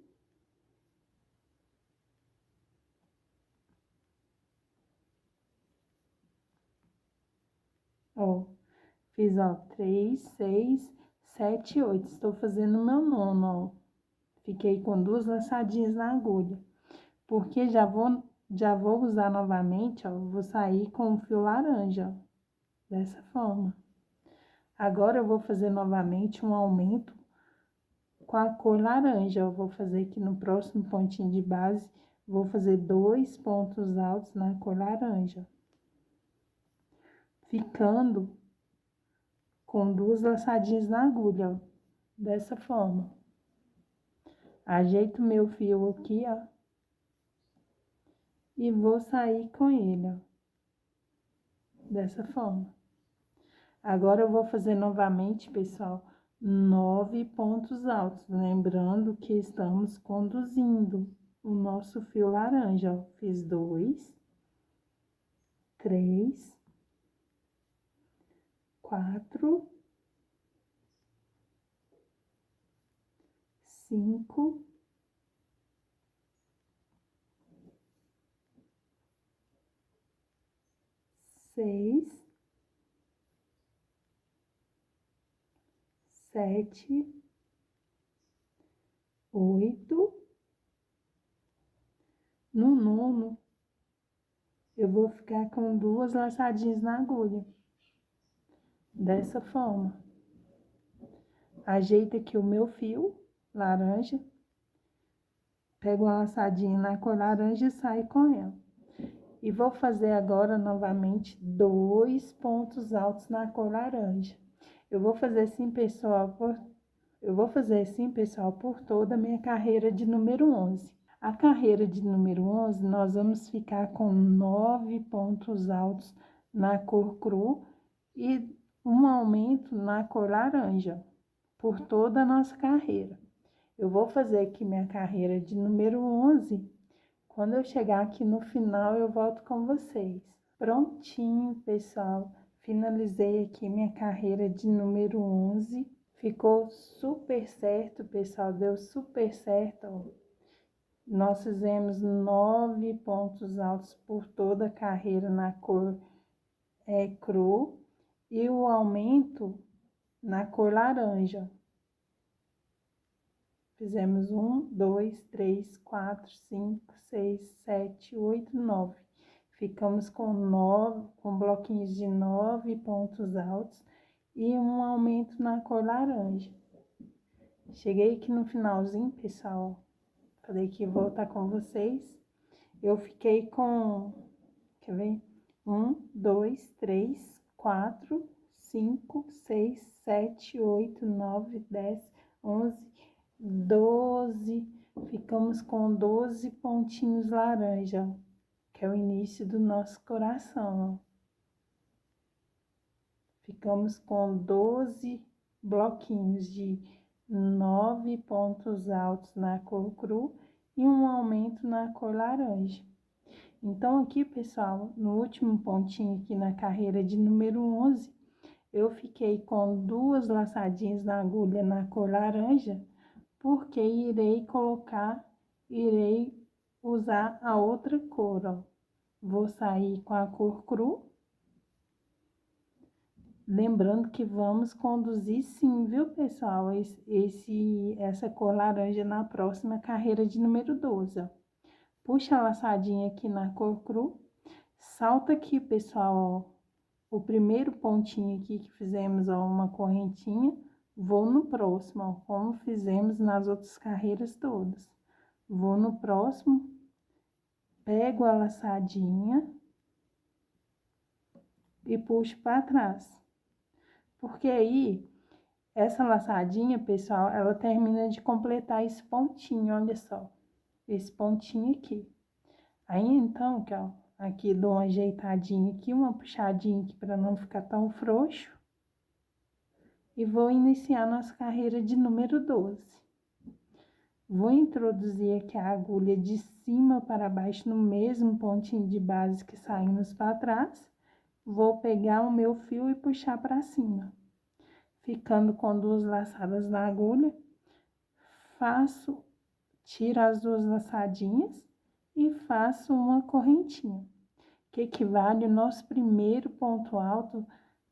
3, 6, 7, 8. Estou fazendo o meu nono, ó. Fiquei com 2 laçadinhas na agulha. Porque já vou usar novamente, ó. Vou sair com o fio laranja, ó, dessa forma. Agora, eu vou fazer novamente um aumento com a cor laranja. Eu vou fazer aqui no próximo pontinho de base, vou fazer 2 pontos altos na cor laranja. Ficando com 2 laçadinhas na agulha, ó, dessa forma. Ajeito meu fio aqui, ó, e vou sair com ele, ó, dessa forma. Agora, eu vou fazer novamente, pessoal, 9 pontos altos, lembrando que estamos conduzindo o nosso fio laranja, ó. Fiz 2, 3, 4, 5, 6, 7, 8. No nono, eu vou ficar com 2 laçadinhas na agulha, dessa forma. Ajeito aqui o meu fio laranja, pego uma laçadinha na cor laranja e saio com ela. E vou fazer agora novamente 2 pontos altos na cor laranja. Eu vou fazer assim, pessoal, por toda a minha carreira de número 11. A carreira de número 11, nós vamos ficar com 9 pontos altos na cor cru e um aumento na cor laranja, por toda a nossa carreira. Eu vou fazer aqui minha carreira de número 11. Quando eu chegar aqui no final, eu volto com vocês. Prontinho, pessoal. Finalizei aqui minha carreira de número 11. Ficou super certo, pessoal. Deu super certo, ó. Nós fizemos 9 pontos altos por toda a carreira na cor cru e o aumento na cor laranja. Fizemos 1, 2, 3, 4, 5, 6, 7, 8, 9. Ficamos com bloquinhos de 9 pontos altos e um aumento na cor laranja. Cheguei aqui no finalzinho, pessoal. Falei que ia voltar com vocês. Eu fiquei com, quer ver? 1, 2, 3, 4, 5, 6, 7, 8, 9, 10, 11, 12. Ficamos com 12 pontinhos laranja, que é o início do nosso coração, ó. Ficamos com 12 bloquinhos de 9 pontos altos na cor cru e um aumento na cor laranja. Então, aqui, pessoal, no último pontinho aqui na carreira de número 11, eu fiquei com 2 laçadinhas na agulha na cor laranja, porque irei usar a outra cor, ó. Vou sair com a cor cru. Lembrando que vamos conduzir sim, viu, pessoal, essa cor laranja na próxima carreira de número 12, ó. Puxa a laçadinha aqui na cor cru, salta aqui, pessoal, ó, o primeiro pontinho aqui que fizemos, ó, uma correntinha, vou no próximo, ó, como fizemos nas outras carreiras todas. Vou no próximo, pego a laçadinha e puxo para trás. Porque aí, essa laçadinha, pessoal, ela termina de completar esse pontinho, olha só. Esse pontinho aqui. Aí, então, aqui dou uma ajeitadinha aqui, uma puxadinha aqui para não ficar tão frouxo. E vou iniciar nossa carreira de número 12. Vou introduzir aqui a agulha de cima para baixo no mesmo pontinho de base que saímos para trás. Vou pegar o meu fio e puxar para cima. Ficando com 2 laçadas na agulha, tiro as 2 laçadinhas e faço uma correntinha, que equivale ao nosso primeiro ponto alto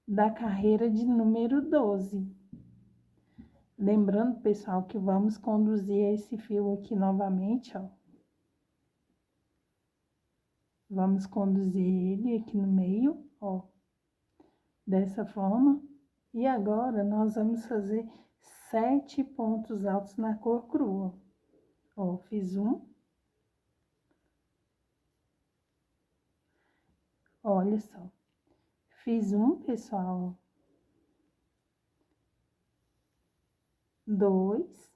da carreira de número 12. Lembrando, pessoal, que vamos conduzir esse fio aqui novamente, ó. Vamos conduzir ele aqui no meio, ó, dessa forma. E agora, nós vamos fazer 7 pontos altos na cor crua. Ó, fiz um. Olha só. Fiz um, pessoal. 2.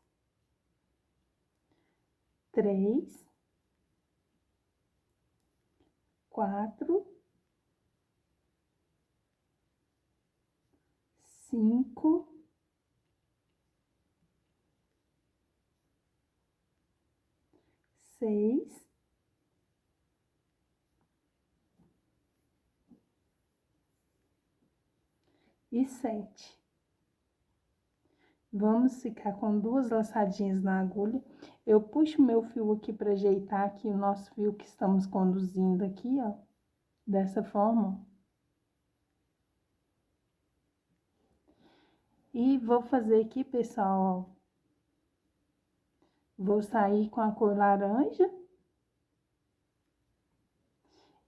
3. 4. 5. 6. E 7. Vamos ficar com 2 laçadinhas na agulha. Eu puxo meu fio aqui para ajeitar aqui o nosso fio que estamos conduzindo aqui, ó. Dessa forma. E vou fazer aqui, pessoal, ó. Vou sair com a cor laranja.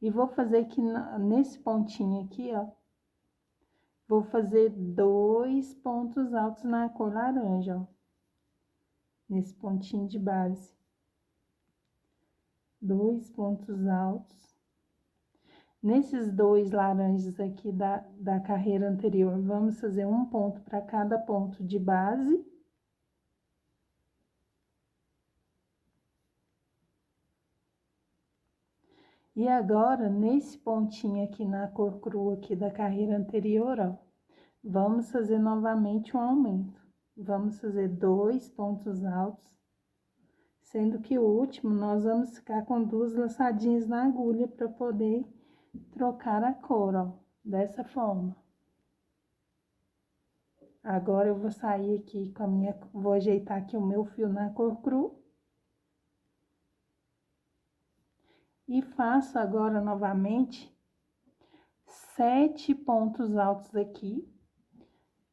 E vou fazer aqui nesse pontinho aqui, ó. Vou fazer 2 pontos altos na cor laranja, ó. Nesse pontinho de base. 2 pontos altos. Nesses dois laranjas aqui da carreira anterior, vamos fazer um ponto para cada ponto de base. E agora, nesse pontinho aqui na cor crua aqui da carreira anterior, ó, vamos fazer novamente um aumento. Vamos fazer 2 pontos altos, sendo que o último nós vamos ficar com 2 laçadinhas na agulha para poder trocar a cor, ó, dessa forma. Agora eu vou sair aqui com a minha, vou ajeitar aqui o meu fio na cor cru. E faço agora novamente 7 pontos altos aqui.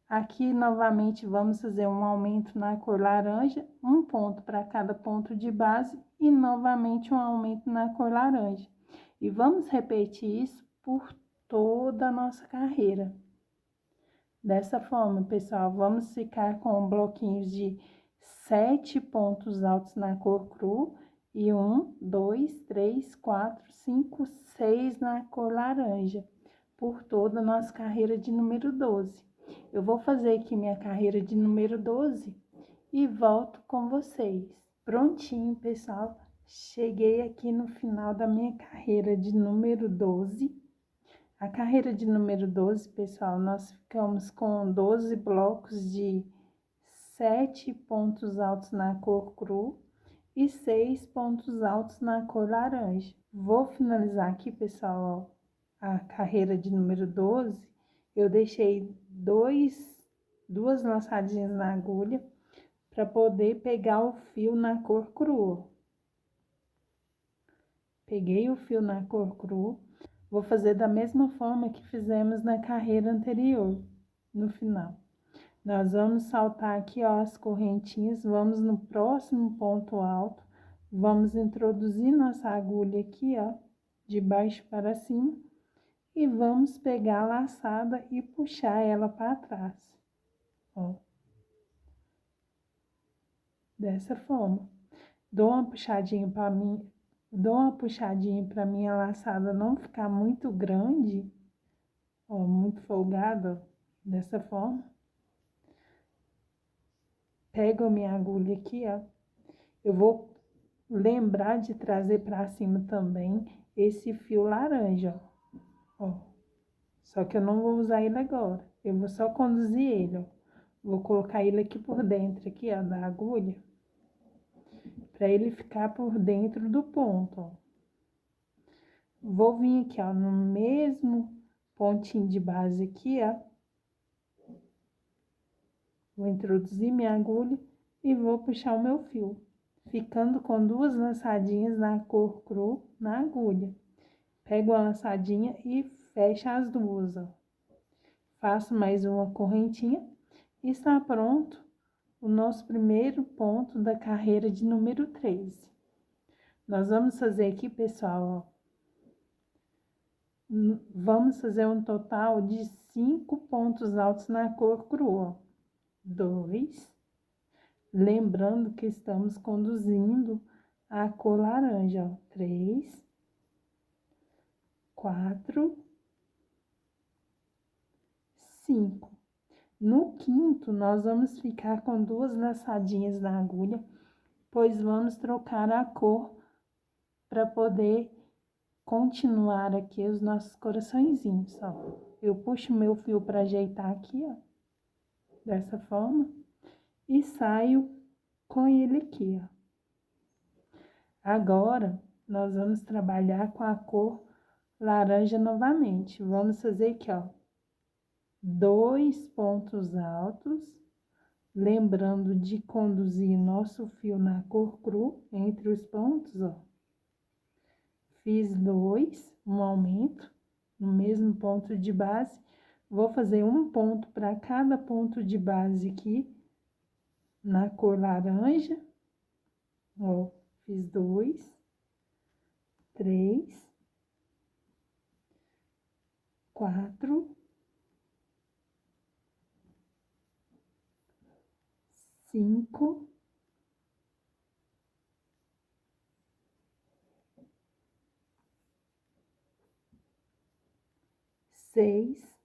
Aqui novamente vamos fazer um aumento na cor laranja, um ponto para cada ponto de base e novamente um aumento na cor laranja. E vamos repetir isso por toda a nossa carreira. Dessa forma, pessoal, vamos ficar com bloquinhos de 7 pontos altos na cor cru e 1, 2, 3, 4, 5, 6 na cor laranja, por toda a nossa carreira de número 12. Eu vou fazer aqui minha carreira de número 12 e volto com vocês. Prontinho, pessoal, cheguei aqui no final da minha carreira de número 12. A carreira de número 12, pessoal, nós ficamos com 12 blocos de 7 pontos altos na cor cru e 6 pontos altos na cor laranja. Vou finalizar aqui, pessoal, ó, a carreira de número 12. Eu deixei duas laçadinhas na agulha para poder pegar o fio na cor crua. Peguei o fio na cor crua. Vou fazer da mesma forma que fizemos na carreira anterior, no final. Nós vamos saltar aqui, ó, as correntinhas, vamos no próximo ponto alto, vamos introduzir nossa agulha aqui, ó, de baixo para cima, e vamos pegar a laçada e puxar ela para trás, ó. Dessa forma. Dou uma puxadinha para mim. Dou uma puxadinha para minha laçada não ficar muito grande, ó, muito folgada, dessa forma. Pego a minha agulha aqui, ó. Eu vou lembrar de trazer para cima também esse fio laranja, ó. Só que eu não vou usar ele agora. Eu vou só conduzir ele, ó. Vou colocar ele aqui por dentro, aqui, ó, da agulha, para ele ficar por dentro do ponto, ó. Vou vir aqui, ó, no mesmo pontinho de base aqui, ó. Vou introduzir minha agulha e vou puxar o meu fio, ficando com 2 laçadinhas na cor cru na agulha. Pego a laçadinha e fecho as duas, ó. Faço mais uma correntinha e está pronto o nosso primeiro ponto da carreira de número 13. Nós vamos fazer aqui, pessoal, ó. Vamos fazer um total de 5 pontos altos na cor crua. 2. Lembrando que estamos conduzindo a cor laranja, ó. 3. 4. 5. No quinto, nós vamos ficar com 2 laçadinhas na agulha, pois vamos trocar a cor para poder continuar aqui os nossos coraçõezinhos, ó. Eu puxo meu fio para ajeitar aqui, ó, dessa forma, e saio com ele aqui, ó. Agora, nós vamos trabalhar com a cor laranja novamente. Vamos fazer aqui, ó, 2 pontos altos, lembrando de conduzir nosso fio na cor cru entre os pontos, ó. Fiz 2, um aumento, no mesmo ponto de base. Vou fazer um ponto para cada ponto de base aqui, na cor laranja. Ó, fiz 2, 3, 4, 5, 6, 6.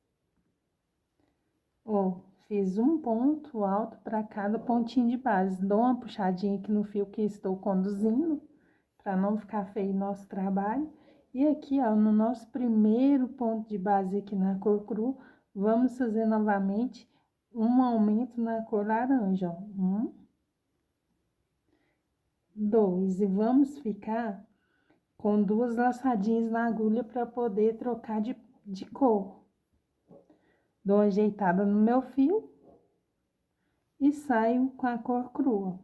Ó, fiz um ponto alto para cada pontinho de base. Dou uma puxadinha aqui no fio que estou conduzindo, para não ficar feio o nosso trabalho. E aqui, ó, no nosso primeiro ponto de base aqui na cor cru, vamos fazer novamente um aumento na cor laranja, ó. 1, 2, e vamos ficar com 2 laçadinhas na agulha para poder trocar de cor. Dou uma ajeitada no meu fio e saio com a cor crua.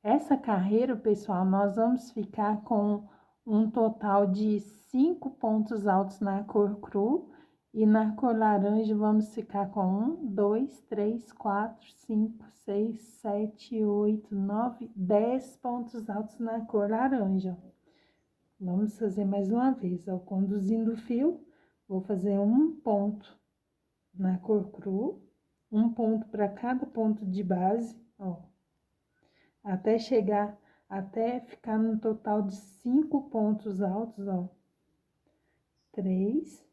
Essa carreira, pessoal, nós vamos ficar com um total de 5 pontos altos na cor cru e na cor laranja vamos ficar com 1, 2, 3, 4, 5, 6, 7, 8, 9, 10 pontos altos na cor laranja. Vamos fazer mais uma vez, ó, conduzindo o fio, vou fazer um ponto na cor cru, um ponto para cada ponto de base, ó, até ficar no total de 5 pontos altos, ó. 3,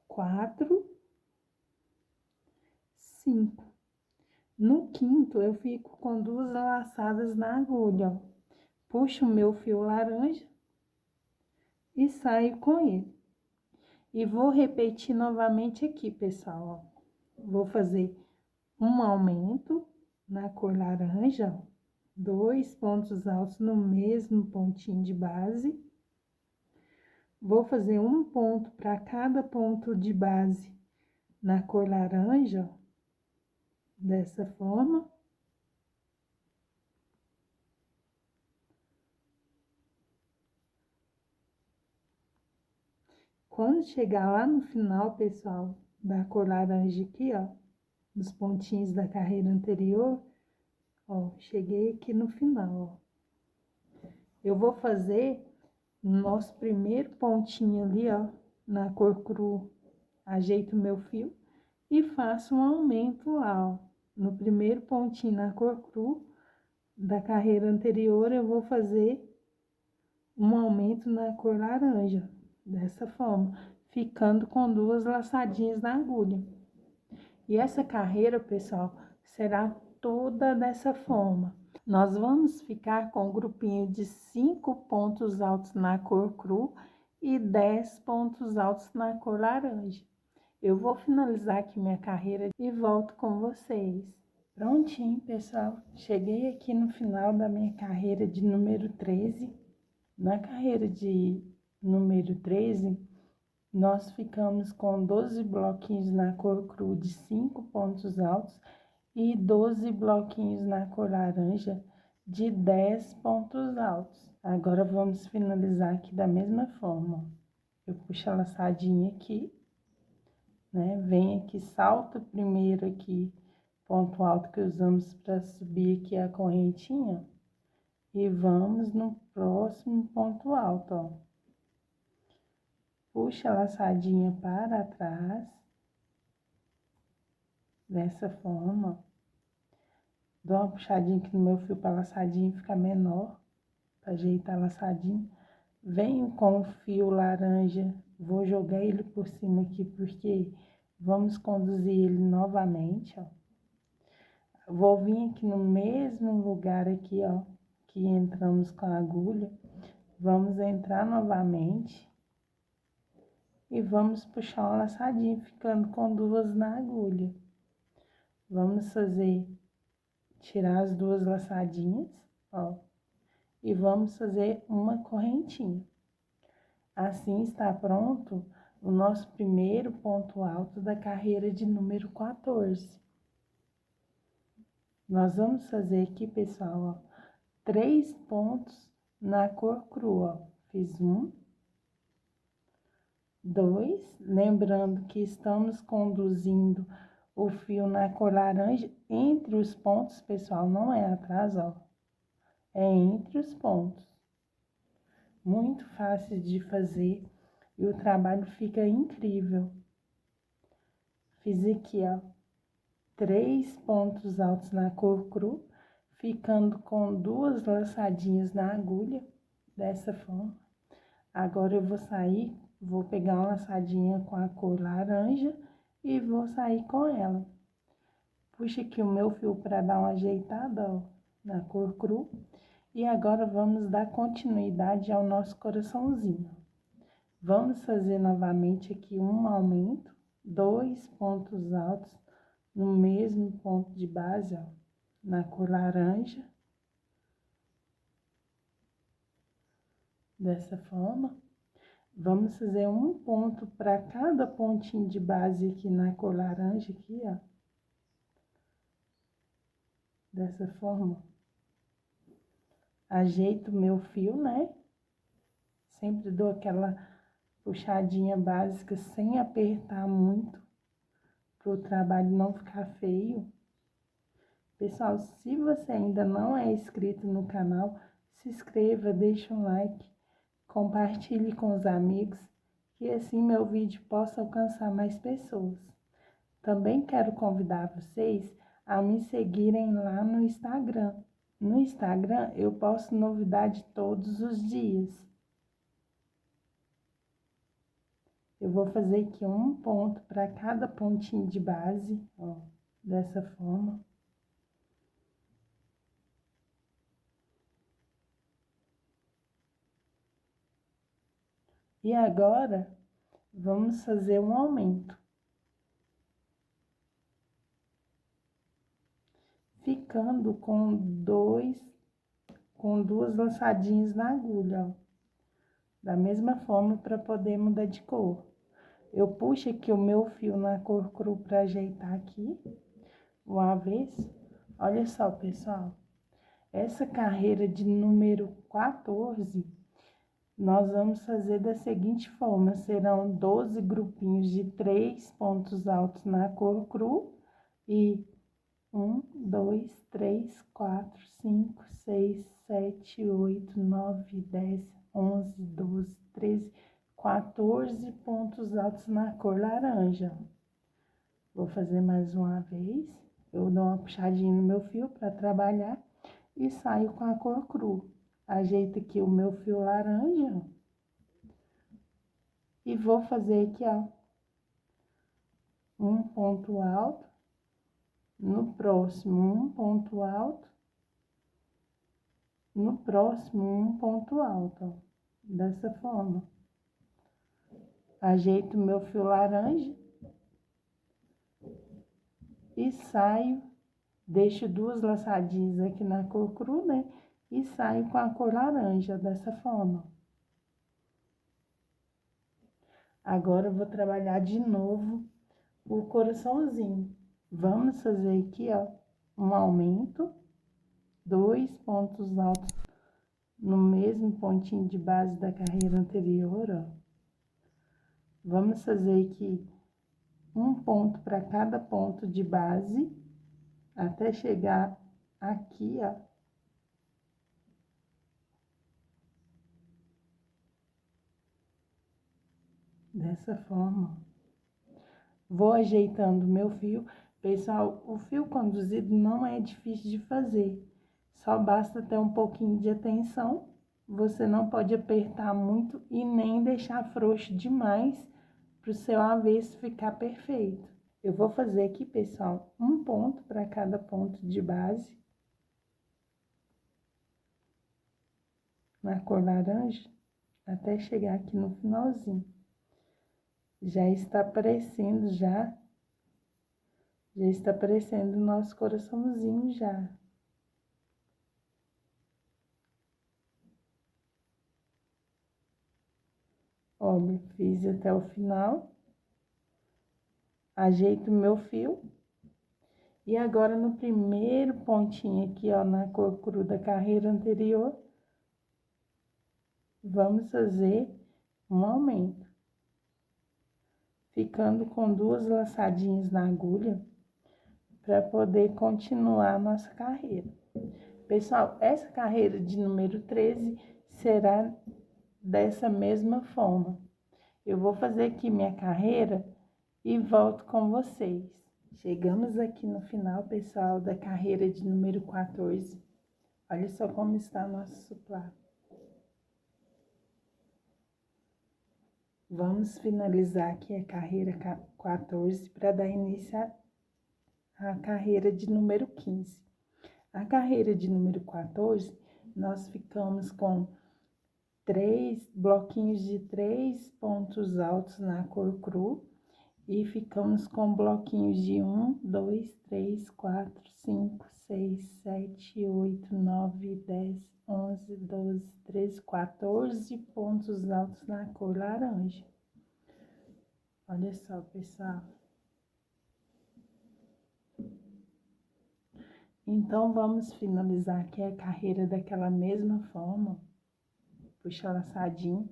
4, 5. No quinto, eu fico com 2 laçadas na agulha, ó. Puxo o meu fio laranja e saio com ele. E vou repetir novamente aqui, pessoal, ó. Vou fazer um aumento na cor laranja, ó, 2 pontos altos no mesmo pontinho de base. Vou fazer um ponto para cada ponto de base na cor laranja, ó, dessa forma. Quando chegar lá no final, pessoal, da cor laranja aqui, ó, dos pontinhos da carreira anterior, ó, cheguei aqui no final, ó. Eu vou fazer nosso primeiro pontinho ali, ó, na cor cru, ajeito o meu fio e faço um aumento lá, ó. No primeiro pontinho na cor cru da carreira anterior, eu vou fazer um aumento na cor laranja, dessa forma, ficando com 2 laçadinhas na agulha. E essa carreira, pessoal, será toda dessa forma. Nós vamos ficar com um grupinho de 5 pontos altos na cor cru e 10 pontos altos na cor laranja. Eu vou finalizar aqui minha carreira e volto com vocês. Prontinho, pessoal. Cheguei aqui no final da minha carreira de número 13. Na carreira de número 13, nós ficamos com 12 bloquinhos na cor cru de 5 pontos altos e 12 bloquinhos na cor laranja de 10 pontos altos. Agora, vamos finalizar aqui da mesma forma. Eu puxo a laçadinha aqui, né? Vem aqui, salta primeiro aqui, ponto alto que usamos para subir aqui a correntinha. E vamos no próximo ponto alto, ó. Puxa a laçadinha para trás, dessa forma, ó. Dou uma puxadinha aqui no meu fio para a laçadinha ficar menor, para ajeitar a laçadinha. Venho com o fio laranja, vou jogar ele por cima aqui, porque vamos conduzir ele novamente, ó. Vou vir aqui no mesmo lugar aqui, ó, que entramos com a agulha. Vamos entrar novamente. E vamos puxar uma laçadinha, ficando com 2 na agulha. Vamos tirar as 2 laçadinhas, ó. E vamos fazer uma correntinha. Assim está pronto o nosso primeiro ponto alto da carreira de número 14. Nós vamos fazer aqui, pessoal, ó, 3 pontos na cor crua, ó. Fiz 1, 2, lembrando que estamos conduzindo o fio na cor laranja entre os pontos, pessoal, não é atrás, ó, é entre os pontos. Muito fácil de fazer e o trabalho fica incrível. Fiz aqui, ó, 3 pontos altos na cor cru, ficando com 2 laçadinhas na agulha, dessa forma. Agora, eu vou sair Vou pegar uma laçadinha com a cor laranja e vou sair com ela. Puxa aqui o meu fio para dar uma ajeitada, ó, na cor cru. E agora vamos dar continuidade ao nosso coraçãozinho. Vamos fazer novamente aqui um aumento, 2 pontos altos no mesmo ponto de base, ó, na cor laranja. Dessa forma. Vamos fazer um ponto para cada pontinho de base aqui na cor laranja aqui, ó. Dessa forma. Ajeito o meu fio, né? Sempre dou aquela puxadinha básica sem apertar muito, para o trabalho não ficar feio. Pessoal, se você ainda não é inscrito no canal, se inscreva, deixa um like, compartilhe com os amigos, que assim meu vídeo possa alcançar mais pessoas. Também quero convidar vocês a me seguirem lá no Instagram. No Instagram eu posto novidade todos os dias. Eu vou fazer aqui um ponto para cada pontinho de base, ó, dessa forma. E agora, vamos fazer um aumento. Ficando com duas laçadinhas na agulha, ó. Da mesma forma, para poder mudar de cor. Eu puxo aqui o meu fio na cor cru para ajeitar aqui, o avesso. Olha só, pessoal, essa carreira de número 14, nós vamos fazer da seguinte forma, serão 12 grupinhos de 3 pontos altos na cor cru e 1, 2, 3, 4, 5, 6, 7, 8, 9, 10, 11, 12, 13, 14 pontos altos na cor laranja. Vou fazer mais uma vez. Eu dou uma puxadinha no meu fio para trabalhar e saio com a cor cru. Ajeito aqui o meu fio laranja e vou fazer aqui, ó, um ponto alto. No próximo, um ponto alto. No próximo, um ponto alto, ó, dessa forma. Ajeito o meu fio laranja e saio, deixo duas laçadinhas aqui na cor cru, né? E saio com a cor laranja, dessa forma. Agora, eu vou trabalhar de novo o coraçãozinho. Vamos fazer aqui, ó, um aumento, 2 pontos altos no mesmo pontinho de base da carreira anterior, ó. Vamos fazer aqui um ponto para cada ponto de base, até chegar aqui, ó. Dessa forma. Vou ajeitando meu fio. Pessoal, o fio conduzido não é difícil de fazer. Só basta ter um pouquinho de atenção. Você não pode apertar muito e nem deixar frouxo demais para o seu avesso ficar perfeito. Eu vou fazer aqui, pessoal, um ponto para cada ponto de base. Na cor laranja, até chegar aqui no finalzinho. Já está aparecendo, já está aparecendo o nosso coraçãozinho já. Olha, fiz até o final. Ajeito o meu fio. E agora, no primeiro pontinho aqui, ó, na cor cru da carreira anterior, vamos fazer um aumento. Ficando com duas laçadinhas na agulha, para poder continuar a nossa carreira. Pessoal, essa carreira de número 13 será dessa mesma forma. Eu vou fazer aqui minha carreira e volto com vocês. Chegamos aqui no final, pessoal, da carreira de número 14. Olha só como está nosso suplá. Vamos finalizar aqui a carreira 14 para dar início à carreira de número 15. A carreira de número 14, nós ficamos com 3 bloquinhos de 3 pontos altos na cor cru e ficamos com bloquinhos de 1, 2, 3, 4, 5, 6, 7, 8, 9, 10, 11, 12, 13, 14 pontos altos na cor laranja. Olha só, pessoal. Então, vamos finalizar aqui a carreira daquela mesma forma. Puxa laçadinho.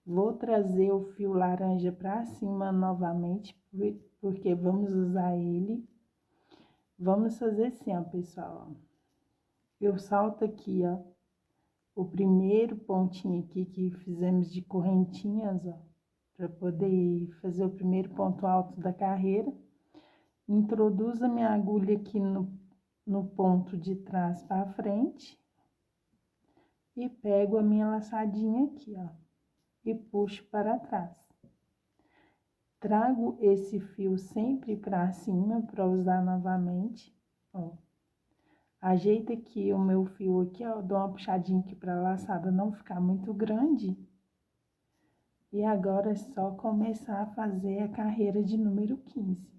Vou trazer o fio laranja para cima novamente, porque vamos usar ele. Vamos fazer assim, ó, pessoal. Eu salto aqui, ó, o primeiro pontinho aqui que fizemos de correntinhas, ó, para poder fazer o primeiro ponto alto da carreira. Introduzo a minha agulha aqui no ponto de trás para frente e pego a minha laçadinha aqui, ó, e puxo para trás. Trago esse fio sempre para cima para usar novamente, ó. Ajeito aqui o meu fio aqui, ó, dou uma puxadinha aqui para a laçada não ficar muito grande. E agora é só começar a fazer a carreira de número 15.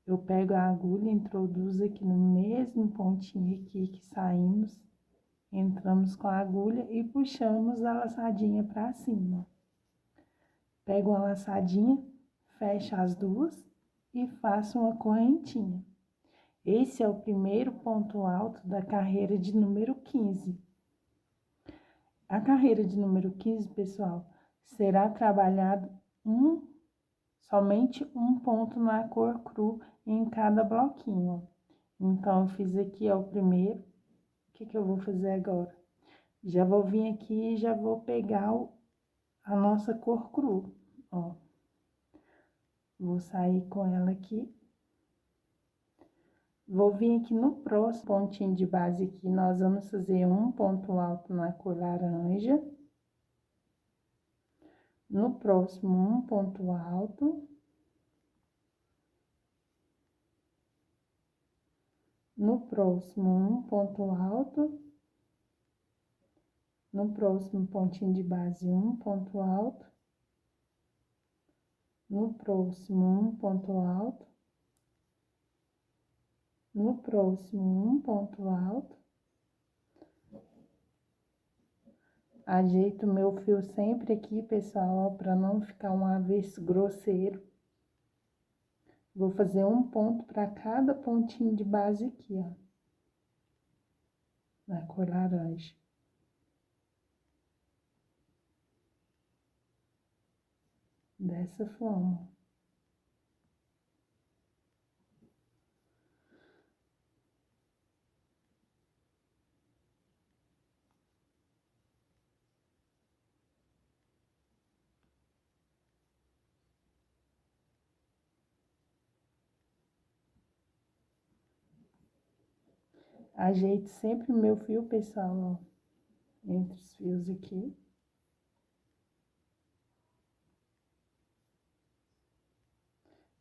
Eu pego a agulha, introduzo aqui no mesmo pontinho aqui que saímos, entramos com a agulha e puxamos a laçadinha para cima. Pego a laçadinha, fecho as duas e faço uma correntinha. Esse é o primeiro ponto alto da carreira de número 15. A carreira de número 15, pessoal, será trabalhado somente um ponto na cor cru em cada bloquinho. Então, eu fiz aqui, ó, o primeiro. O que eu vou fazer agora? Já vou vir aqui e já vou pegar a nossa cor cru, ó. Vou sair com ela aqui. Vou vir aqui no próximo pontinho de base aqui, nós vamos fazer um ponto alto na cor laranja. No próximo, um ponto alto. No próximo, um ponto alto. No próximo pontinho de base, um ponto alto. No próximo, um ponto alto. No próximo, um ponto alto. Ajeito meu fio sempre aqui, pessoal, para não ficar um avesso grosseiro. Vou fazer um ponto para cada pontinho de base aqui, ó. Na cor laranja. Dessa forma. Ajeito sempre o meu fio, pessoal, ó, entre os fios aqui.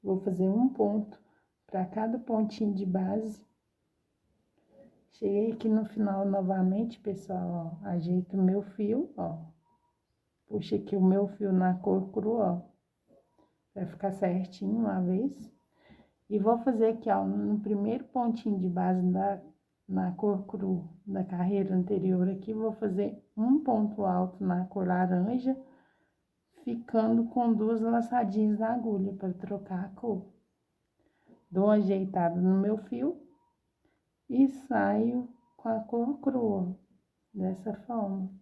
Vou fazer um ponto para cada pontinho de base. Cheguei aqui no final novamente, pessoal, ó, ajeito o meu fio, ó. Puxo aqui o meu fio na cor cru, ó. Vai ficar certinho uma vez. E vou fazer aqui, ó, no primeiro pontinho de base na cor cru da carreira anterior aqui, vou fazer um ponto alto na cor laranja, ficando com duas laçadinhas na agulha para trocar a cor. Dou uma ajeitada no meu fio e saio com a cor crua, dessa forma.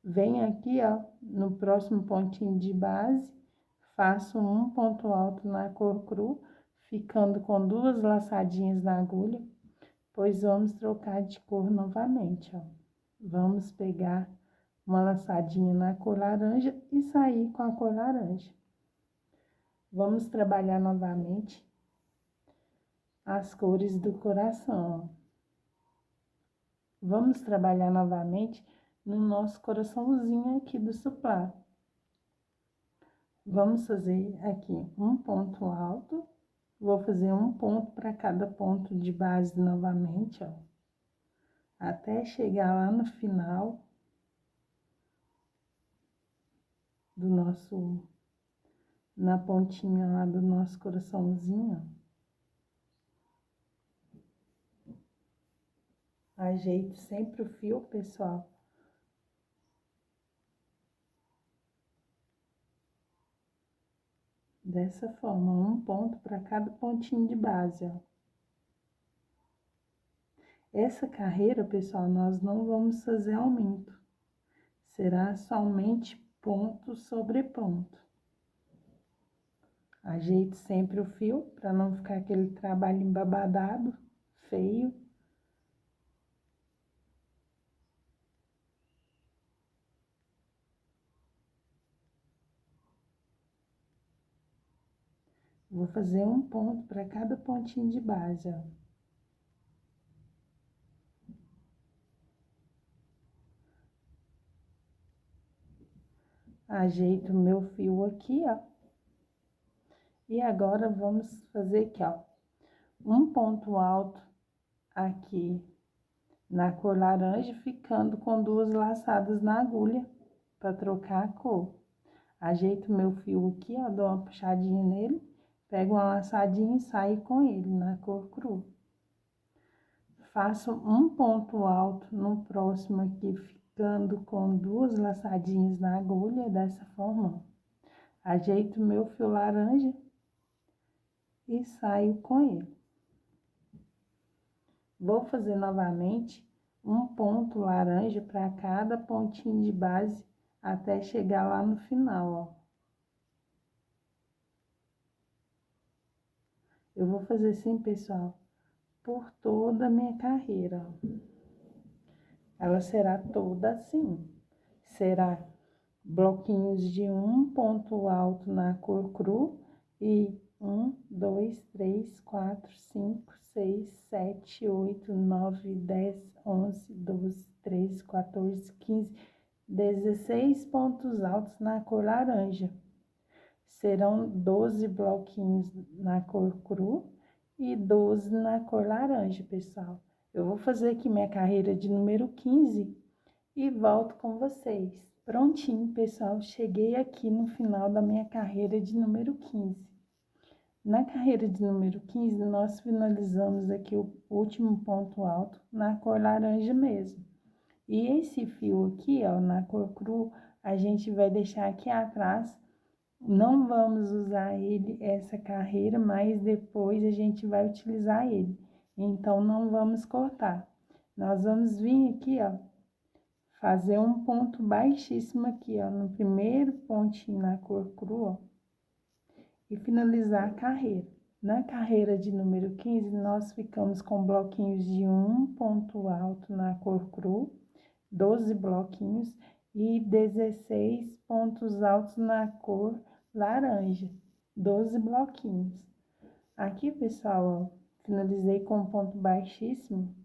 Venho aqui, ó, no próximo pontinho de base, faço um ponto alto na cor cru, ficando com duas laçadinhas na agulha, pois vamos trocar de cor novamente, ó. Vamos pegar uma laçadinha na cor laranja e sair com a cor laranja. Vamos trabalhar novamente as cores do coração. Vamos trabalhar novamente no nosso coraçãozinho aqui do suplá. Vamos fazer aqui um ponto alto. Vou fazer um ponto para cada ponto de base novamente, ó. Até chegar lá no final do nosso, na pontinha lá do nosso coraçãozinho. Ajeito sempre o fio, pessoal. Dessa forma, um ponto para cada pontinho de base, ó. Essa carreira, pessoal, nós não vamos fazer aumento. Será somente ponto sobre ponto. Ajeite sempre o fio, para não ficar aquele trabalho embabadado, feio. Vou fazer um ponto para cada pontinho de base, ó. Ajeito o meu fio aqui, ó. E agora, vamos fazer aqui, ó. Um ponto alto aqui na cor laranja, ficando com 2 laçadas na agulha, para trocar a cor. Ajeito meu fio aqui, ó, dou uma puxadinha nele, pego uma laçadinha e saio com ele na cor cru. Faço um ponto alto no próximo aqui, ficando com 2 laçadinhas na agulha, dessa forma. Ajeito meu fio laranja e saio com ele. Vou fazer novamente um ponto laranja para cada pontinho de base, até chegar lá no final, ó. Eu vou fazer assim, pessoal, por toda a minha carreira, ó. Ela será toda assim. Será bloquinhos de um ponto alto na cor cru e 1, 2, 3, 4, 5, 6, 7, 8, 9, 10, 11, 12, 13, 14, 15, 16 pontos altos na cor laranja. Serão 12 bloquinhos na cor cru e 12 na cor laranja, pessoal. Eu vou fazer aqui minha carreira de número 15 e volto com vocês. Prontinho, pessoal, cheguei aqui no final da minha carreira de número 15. Na carreira de número 15, nós finalizamos aqui o último ponto alto na cor laranja mesmo. E esse fio aqui, ó, na cor cru, a gente vai deixar aqui atrás. Não vamos usar ele, essa carreira, mas depois a gente vai utilizar ele. Então, não vamos cortar. Nós vamos vir aqui, ó, fazer um ponto baixíssimo aqui, ó, no primeiro pontinho na cor cru, ó, e finalizar a carreira. Na carreira de número 15, nós ficamos com bloquinhos de um ponto alto na cor cru, 12 bloquinhos e 16 pontos altos na cor laranja, 12 bloquinhos. Aqui, pessoal, ó, finalizei com um ponto baixíssimo.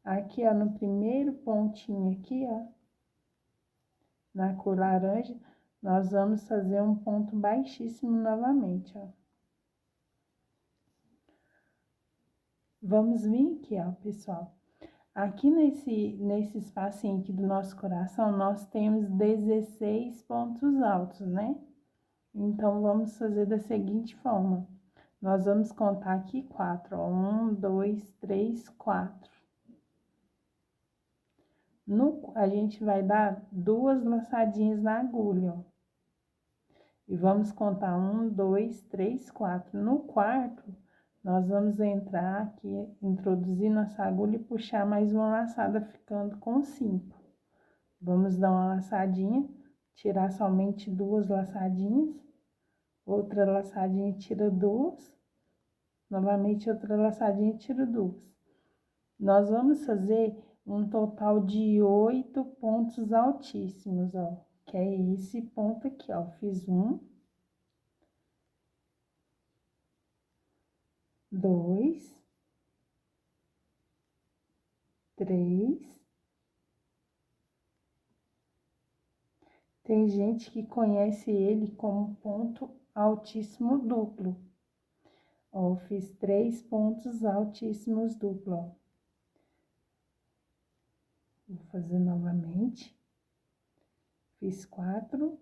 Aqui, ó, no primeiro pontinho aqui, ó, na cor laranja, nós vamos fazer um ponto baixíssimo novamente, ó. Vamos vir aqui, ó, pessoal. Aqui nesse espacinho aqui do nosso coração, nós temos 16 pontos altos, né? Então, vamos fazer da seguinte forma. Nós vamos contar aqui 4, ó. 1, 2, 3, 4. A gente vai dar 2 laçadinhas na agulha, ó. E vamos contar 1, 2, 3, 4. No quarto, nós vamos entrar aqui, introduzir nossa agulha e puxar mais uma laçada, ficando com 5. Vamos dar uma laçadinha, tirar somente 2 laçadinhas. Outra laçadinha e tira 2. Novamente, outra laçadinha e tira 2. Nós vamos fazer um total de 8 pontos altíssimos, ó. Que é esse ponto aqui, ó. Fiz 1, 2, 3. Tem gente que conhece ele como ponto altíssimo duplo. Ó, fiz 3 pontos altíssimos duplo, ó. Vou fazer novamente. Fiz 4,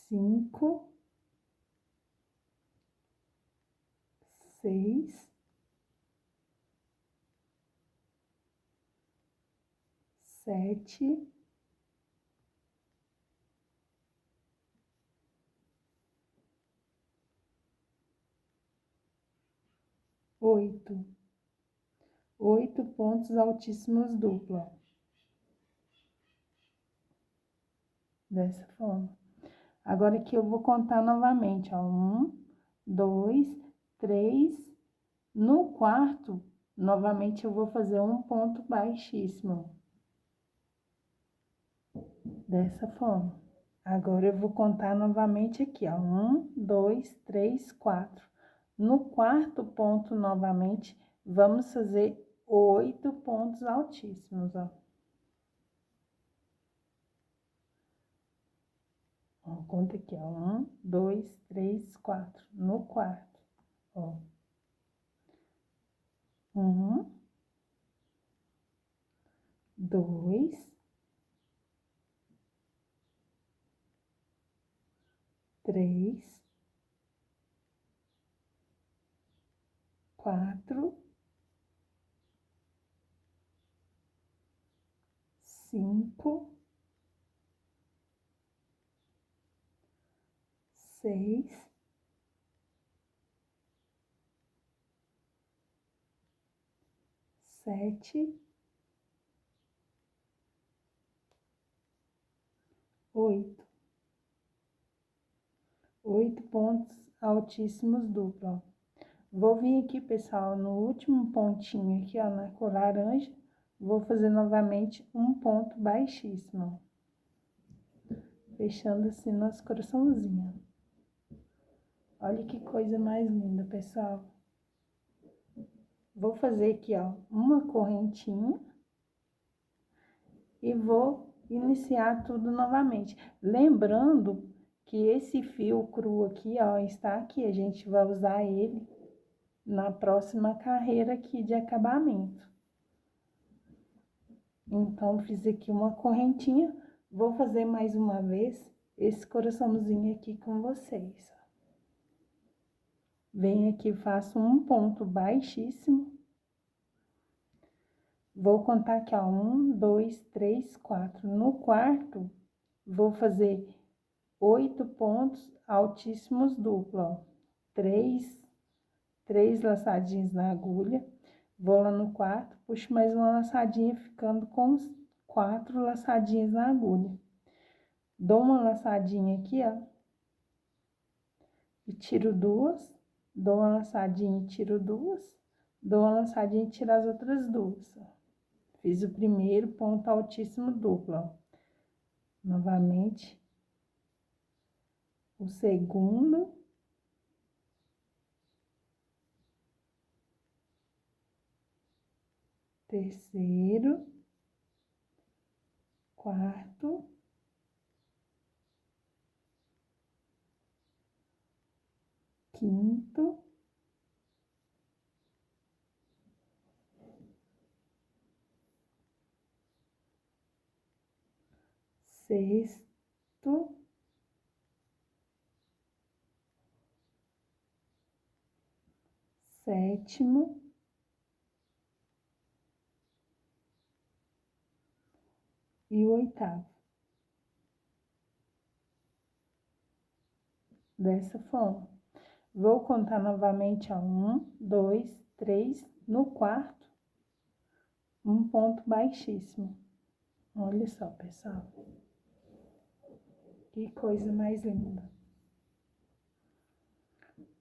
5, 6, 7, 8. 8 pontos altíssimos duplo, ó. Dessa forma. Agora aqui eu vou contar novamente, ó. 1, 2, 3. No quarto, novamente eu vou fazer um ponto baixíssimo. Dessa forma. Agora eu vou contar novamente aqui, ó. 1, 2, 3, 4. No quarto ponto, novamente, vamos fazer 8 pontos altíssimos, ó. Ó, conta aqui, ó. 1, 2, 3, 4. No quarto, ó. 1, 2, 3, 4, 5, 6, 7, 8. 8 pontos altíssimos duplo, ó. Vou vir aqui, pessoal, no último pontinho aqui, ó, na cor laranja, vou fazer novamente um ponto baixíssimo, ó. Fechando assim nosso coraçãozinho. Olha que coisa mais linda, pessoal. Vou fazer aqui, ó, uma correntinha e vou iniciar tudo novamente. Lembrando que esse fio cru aqui, ó, está aqui, a gente vai usar ele na próxima carreira aqui de acabamento. Então, fiz aqui uma correntinha, vou fazer mais uma vez esse coraçãozinho aqui com vocês. Venho aqui, faço um ponto baixíssimo. Vou contar aqui, ó, 1, 2, 3, 4. No quarto, vou fazer 8 pontos altíssimos duplo, ó. 3 laçadinhos na agulha. Vou lá no quarto, puxo mais uma laçadinha, ficando com os 4 laçadinhas na agulha. Dou uma laçadinha aqui, ó. E tiro 2. Dou uma laçadinha e tiro 2. Dou uma laçadinha e tiro as outras 2, ó. Fiz o primeiro ponto altíssimo duplo, ó. Novamente. O segundo. Terceiro. Quarto. Quinto. Sexto. Sétimo. E o oitavo. Dessa forma. Vou contar novamente, ó. 1, 2, 3. No quarto, um ponto baixíssimo. Olha só, pessoal. Que coisa mais linda.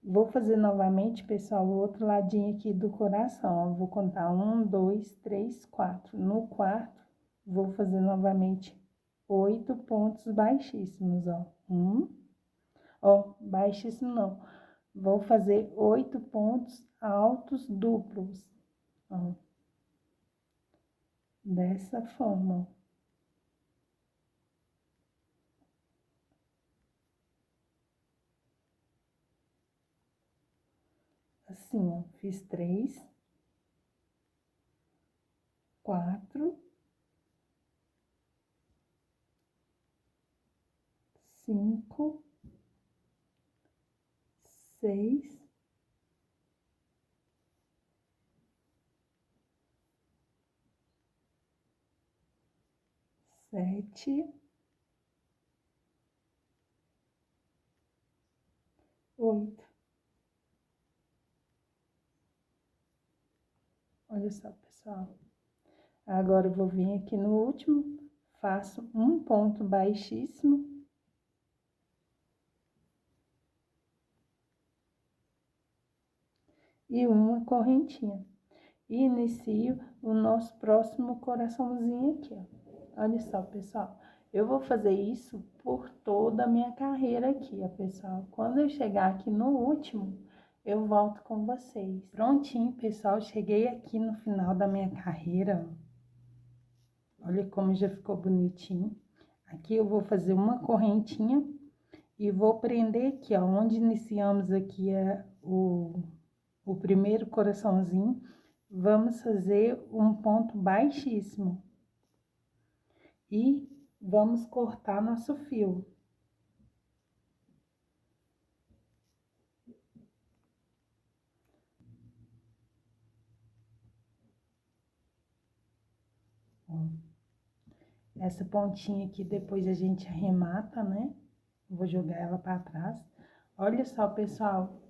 Vou fazer novamente, pessoal, o outro ladinho aqui do coração, ó. Vou contar 1, 2, 3, 4. No quarto, vou fazer novamente 8 pontos baixíssimos, ó. Ó, baixíssimo não. Vou fazer 8 pontos altos duplos, ó. Dessa forma, ó. assim, ó, fiz 3, 4, 5, 6, 7, 8. Olha só, pessoal. Agora eu vou vir aqui no último, faço um ponto baixíssimo. E uma correntinha. E inicio o nosso próximo coraçãozinho aqui, ó. Olha só, pessoal. Eu vou fazer isso por toda a minha carreira aqui, ó, pessoal. Quando eu chegar aqui no último, eu volto com vocês. Prontinho, pessoal. Cheguei aqui no final da minha carreira, ó. Olha como já ficou bonitinho. Aqui eu vou fazer uma correntinha e vou prender aqui, ó. Onde iniciamos aqui o primeiro coraçãozinho, vamos fazer um ponto baixíssimo. E vamos cortar nosso fio. Essa pontinha aqui depois a gente arremata, né? Vou jogar ela para trás. Olha só, pessoal,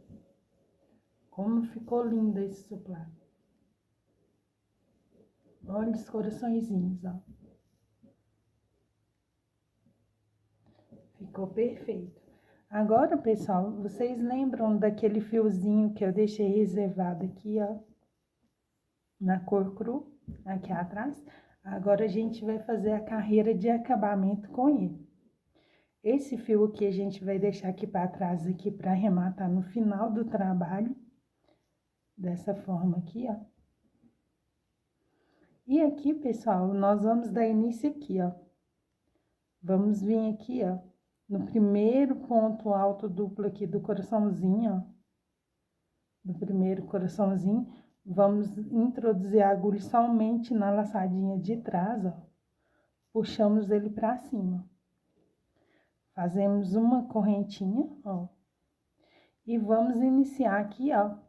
como ficou lindo esse suplá. Olha os coraçõezinhos, ó. Ficou perfeito. Agora, pessoal, vocês lembram daquele fiozinho que eu deixei reservado aqui, ó? Na cor cru, aqui atrás. Agora, a gente vai fazer a carreira de acabamento com ele. Esse fio aqui, a gente vai deixar aqui para trás, aqui para arrematar no final do trabalho. Dessa forma aqui, ó. E aqui, pessoal, nós vamos dar início aqui, ó. Vamos vir aqui, ó, no primeiro ponto alto duplo aqui do coraçãozinho, ó. Do primeiro coraçãozinho, vamos introduzir a agulha somente na laçadinha de trás, ó. Puxamos ele pra cima. Fazemos uma correntinha, ó. E vamos iniciar aqui, ó,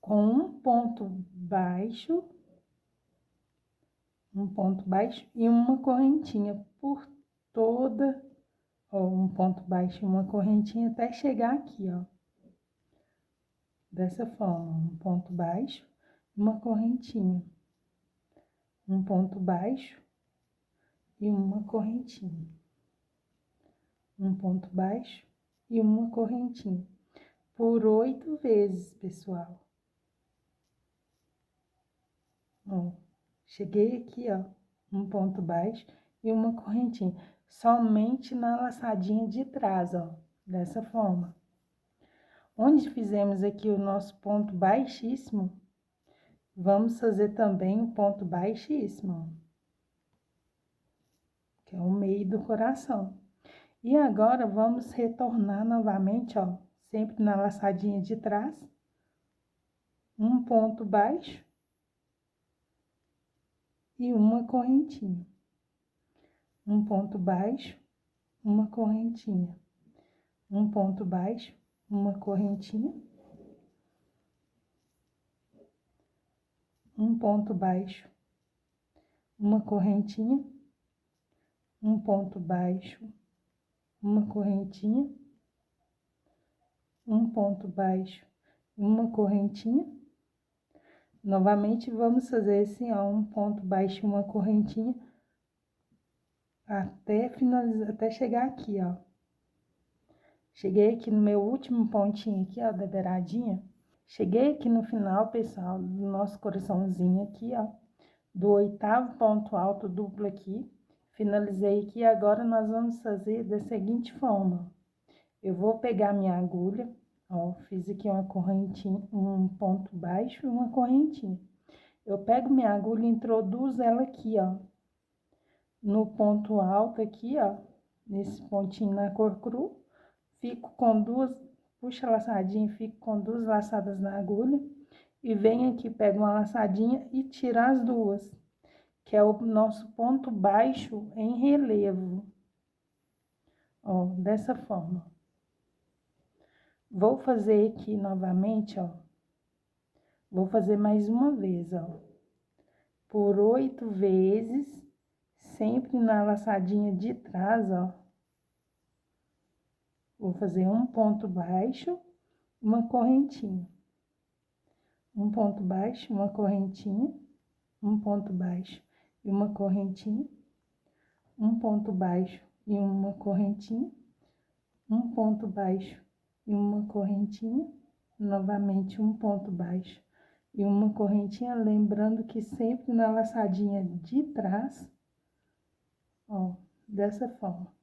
com um ponto baixo e uma correntinha por toda, ó, um ponto baixo e uma correntinha até chegar aqui, ó. Dessa forma, um ponto baixo, uma correntinha. Um ponto baixo e uma correntinha. Um ponto baixo e uma correntinha. Por 8 vezes, pessoal. Ó, cheguei aqui, ó, um ponto baixo e uma correntinha. Somente na laçadinha de trás, ó, dessa forma. Onde fizemos aqui o nosso ponto baixíssimo, vamos fazer também o ponto baixíssimo, ó, que é o meio do coração. E agora, vamos retornar novamente, ó, sempre na laçadinha de trás, um ponto baixo e uma correntinha. Um ponto baixo, uma correntinha. Um ponto baixo, uma correntinha. Um ponto baixo, uma correntinha. Um ponto baixo, uma correntinha. Um ponto baixo, uma correntinha. Novamente, vamos fazer assim, ó, um ponto baixo e uma correntinha até finalizar, até chegar aqui, ó. Cheguei aqui no meu último pontinho aqui, ó, da beiradinha. Cheguei aqui no final, pessoal, do nosso coraçãozinho aqui, ó, do 8º ponto alto duplo aqui. Finalizei aqui, agora nós vamos fazer da seguinte forma. Eu vou pegar minha agulha, ó, fiz aqui uma correntinha, um ponto baixo e uma correntinha. Eu pego minha agulha e introduzo ela aqui, ó, no ponto alto aqui, ó, nesse pontinho na cor cru, fico com puxa a laçadinha e fica com 2 laçadas na agulha. E vem aqui, pega uma laçadinha e tira as 2, que é o nosso ponto baixo em relevo. Ó, dessa forma. Vou fazer aqui novamente, ó. Vou fazer mais uma vez, ó. Por 8 vezes, sempre na laçadinha de trás, ó. Vou fazer um ponto baixo, uma correntinha. Um ponto baixo, uma correntinha, um ponto baixo e uma correntinha, um ponto baixo e uma correntinha, um ponto baixo e uma correntinha, novamente um ponto baixo e uma correntinha, lembrando que sempre na laçadinha de trás, ó, dessa forma.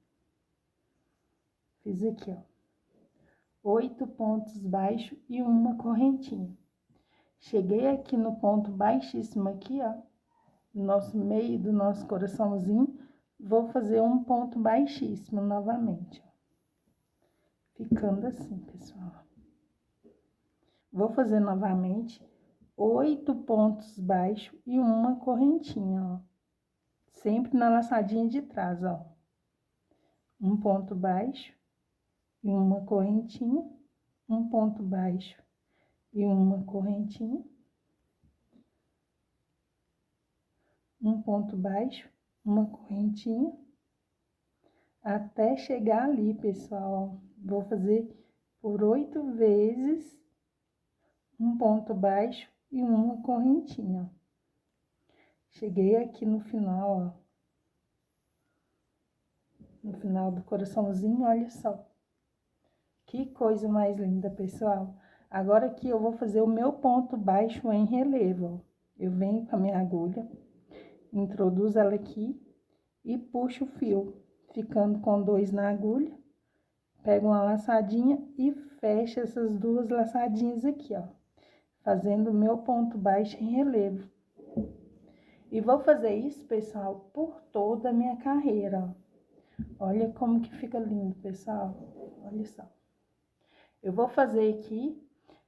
Fiz aqui, ó, 8 pontos baixos e uma correntinha. Cheguei aqui no ponto baixíssimo aqui, ó, no nosso meio do nosso coraçãozinho, vou fazer um ponto baixíssimo novamente, ó. Ficando assim, pessoal. Vou fazer novamente 8 pontos baixos e uma correntinha, ó. Sempre na laçadinha de trás, ó. Um ponto baixo e uma correntinha, um ponto baixo e uma correntinha, um ponto baixo, uma correntinha, até chegar ali, pessoal. Vou fazer por 8 vezes um ponto baixo e uma correntinha. Cheguei aqui no final, ó. No final do coraçãozinho, olha só. Que coisa mais linda, pessoal. Agora aqui eu vou fazer o meu ponto baixo em relevo, ó. Eu venho com a minha agulha, introduzo ela aqui e puxo o fio, ficando com 2 na agulha. Pego uma laçadinha e fecho essas 2 laçadinhas aqui, ó. Fazendo o meu ponto baixo em relevo. E vou fazer isso, pessoal, por toda a minha carreira, ó. Olha como que fica lindo, pessoal. Olha só. Eu vou fazer aqui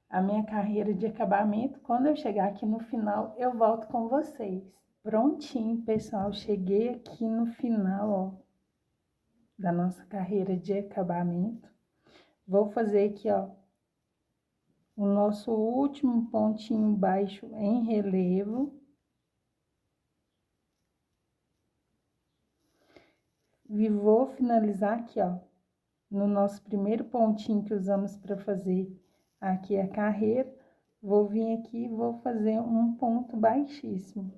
a minha carreira de acabamento. Quando eu chegar aqui no final, eu volto com vocês. Prontinho, pessoal. Cheguei aqui no final, ó, da nossa carreira de acabamento. Vou fazer aqui, ó, o nosso último pontinho baixo em relevo. E vou finalizar aqui, ó, no nosso primeiro pontinho que usamos para fazer aqui a carreira. Vou vir aqui e vou fazer um ponto baixíssimo.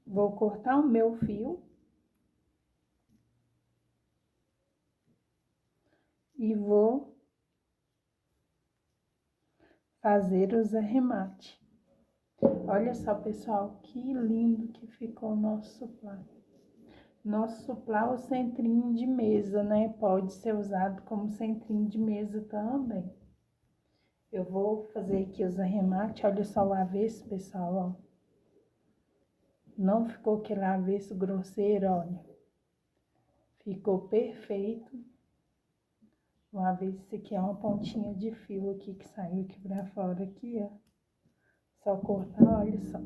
Vou cortar o meu fio. E vou fazer os arremates. Olha só, pessoal, que lindo que ficou o nosso suplá. Nosso suplá é o centrinho de mesa, né? Pode ser usado como centrinho de mesa também. Eu vou fazer aqui os arremates. Olha só o avesso, pessoal, ó. Não ficou aquele avesso grosseiro, olha. Ficou perfeito. O avesso aqui é uma pontinha de fio aqui que saiu aqui pra fora, aqui, ó. Só cortar, olha só.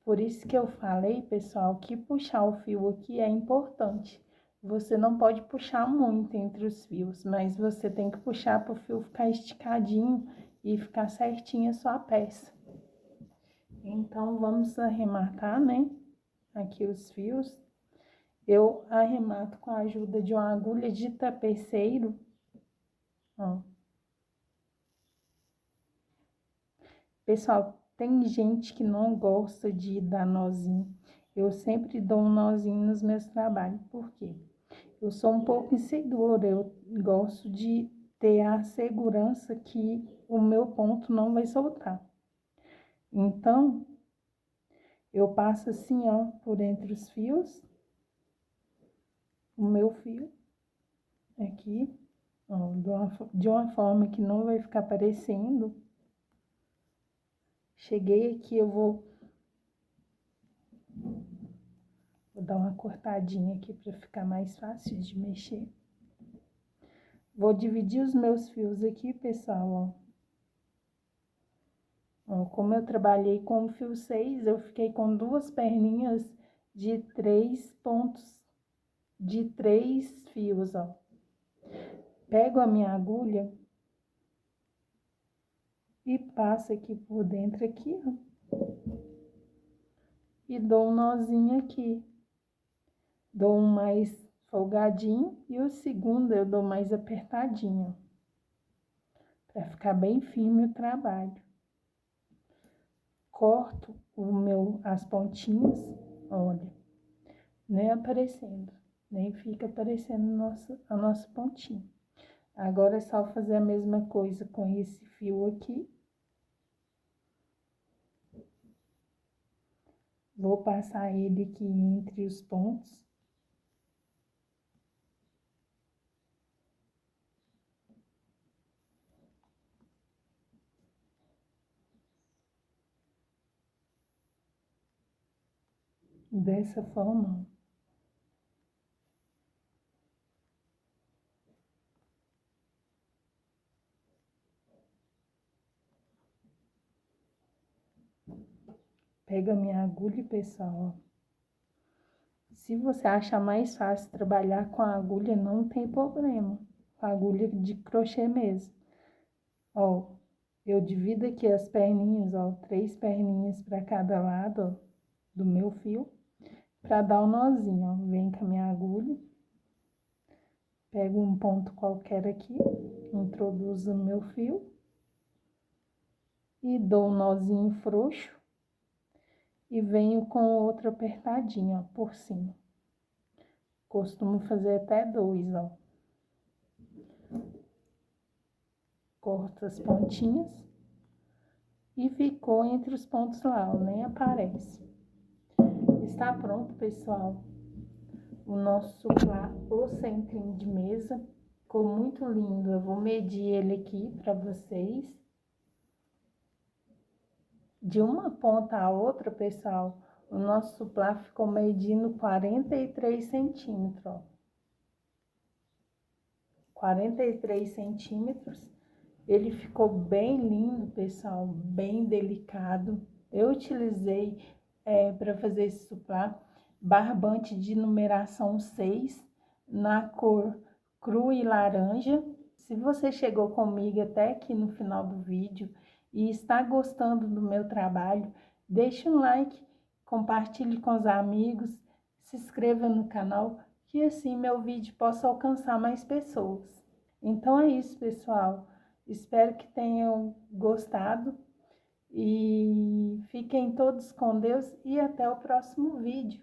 Por isso que eu falei, pessoal, que puxar o fio aqui é importante. Você não pode puxar muito entre os fios, mas você tem que puxar para o fio ficar esticadinho e ficar certinha a sua peça. Então, vamos arrematar, né? Aqui os fios. Eu arremato com a ajuda de uma agulha de tapeceiro, ó. Pessoal, tem gente que não gosta de dar nozinho. Eu sempre dou um nozinho nos meus trabalhos. Por quê? Eu sou um pouco insegura. Eu gosto de ter a segurança que o meu ponto não vai soltar. Então, eu passo assim, ó, por entre os fios. O meu fio aqui, ó, de uma forma que não vai ficar aparecendo. Cheguei aqui, eu vou dar uma cortadinha aqui para ficar mais fácil de mexer. Vou dividir os meus fios aqui, pessoal, ó. Como eu trabalhei com o fio 6, eu fiquei com 2 perninhas de 3 pontos, de 3 fios, ó. Pego a minha agulha e passo aqui por dentro aqui, ó. E dou um nozinho aqui. Dou um mais folgadinho e o segundo eu dou mais apertadinho, para ficar bem firme o trabalho. Corto as pontinhas, olha, nem aparecendo, nem fica aparecendo a nossa pontinha. Agora é só fazer a mesma coisa com esse fio aqui. Vou passar ele aqui entre os pontos. Dessa forma. Pega a minha agulha, pessoal, ó. Se você achar mais fácil trabalhar com a agulha, não tem problema. Com a agulha de crochê mesmo. Ó, eu divido aqui as perninhas, ó, 3 perninhas para cada lado, ó, do meu fio, para dar um nozinho, ó. Vem com a minha agulha, pego um ponto qualquer aqui, introduzo o meu fio e dou um nozinho frouxo e venho com outro apertadinho, ó, por cima. Costumo fazer até 2, ó. Corto as pontinhas e ficou entre os pontos lá, ó, nem aparece. Está pronto, pessoal, o nosso suplá, o centrinho de mesa. Ficou muito lindo. Eu vou medir ele aqui para vocês. De uma ponta a outra, pessoal, o nosso suplá ficou medindo 43 centímetros, ó. 43 centímetros. Ele ficou bem lindo, pessoal, bem delicado. Eu utilizei para fazer esse suplá barbante de numeração 6, na cor cru e laranja. Se você chegou comigo até aqui no final do vídeo e está gostando do meu trabalho, deixe um like, compartilhe com os amigos, se inscreva no canal, que assim meu vídeo possa alcançar mais pessoas. Então é isso, pessoal. Espero que tenham gostado e fiquem todos com Deus e até o próximo vídeo.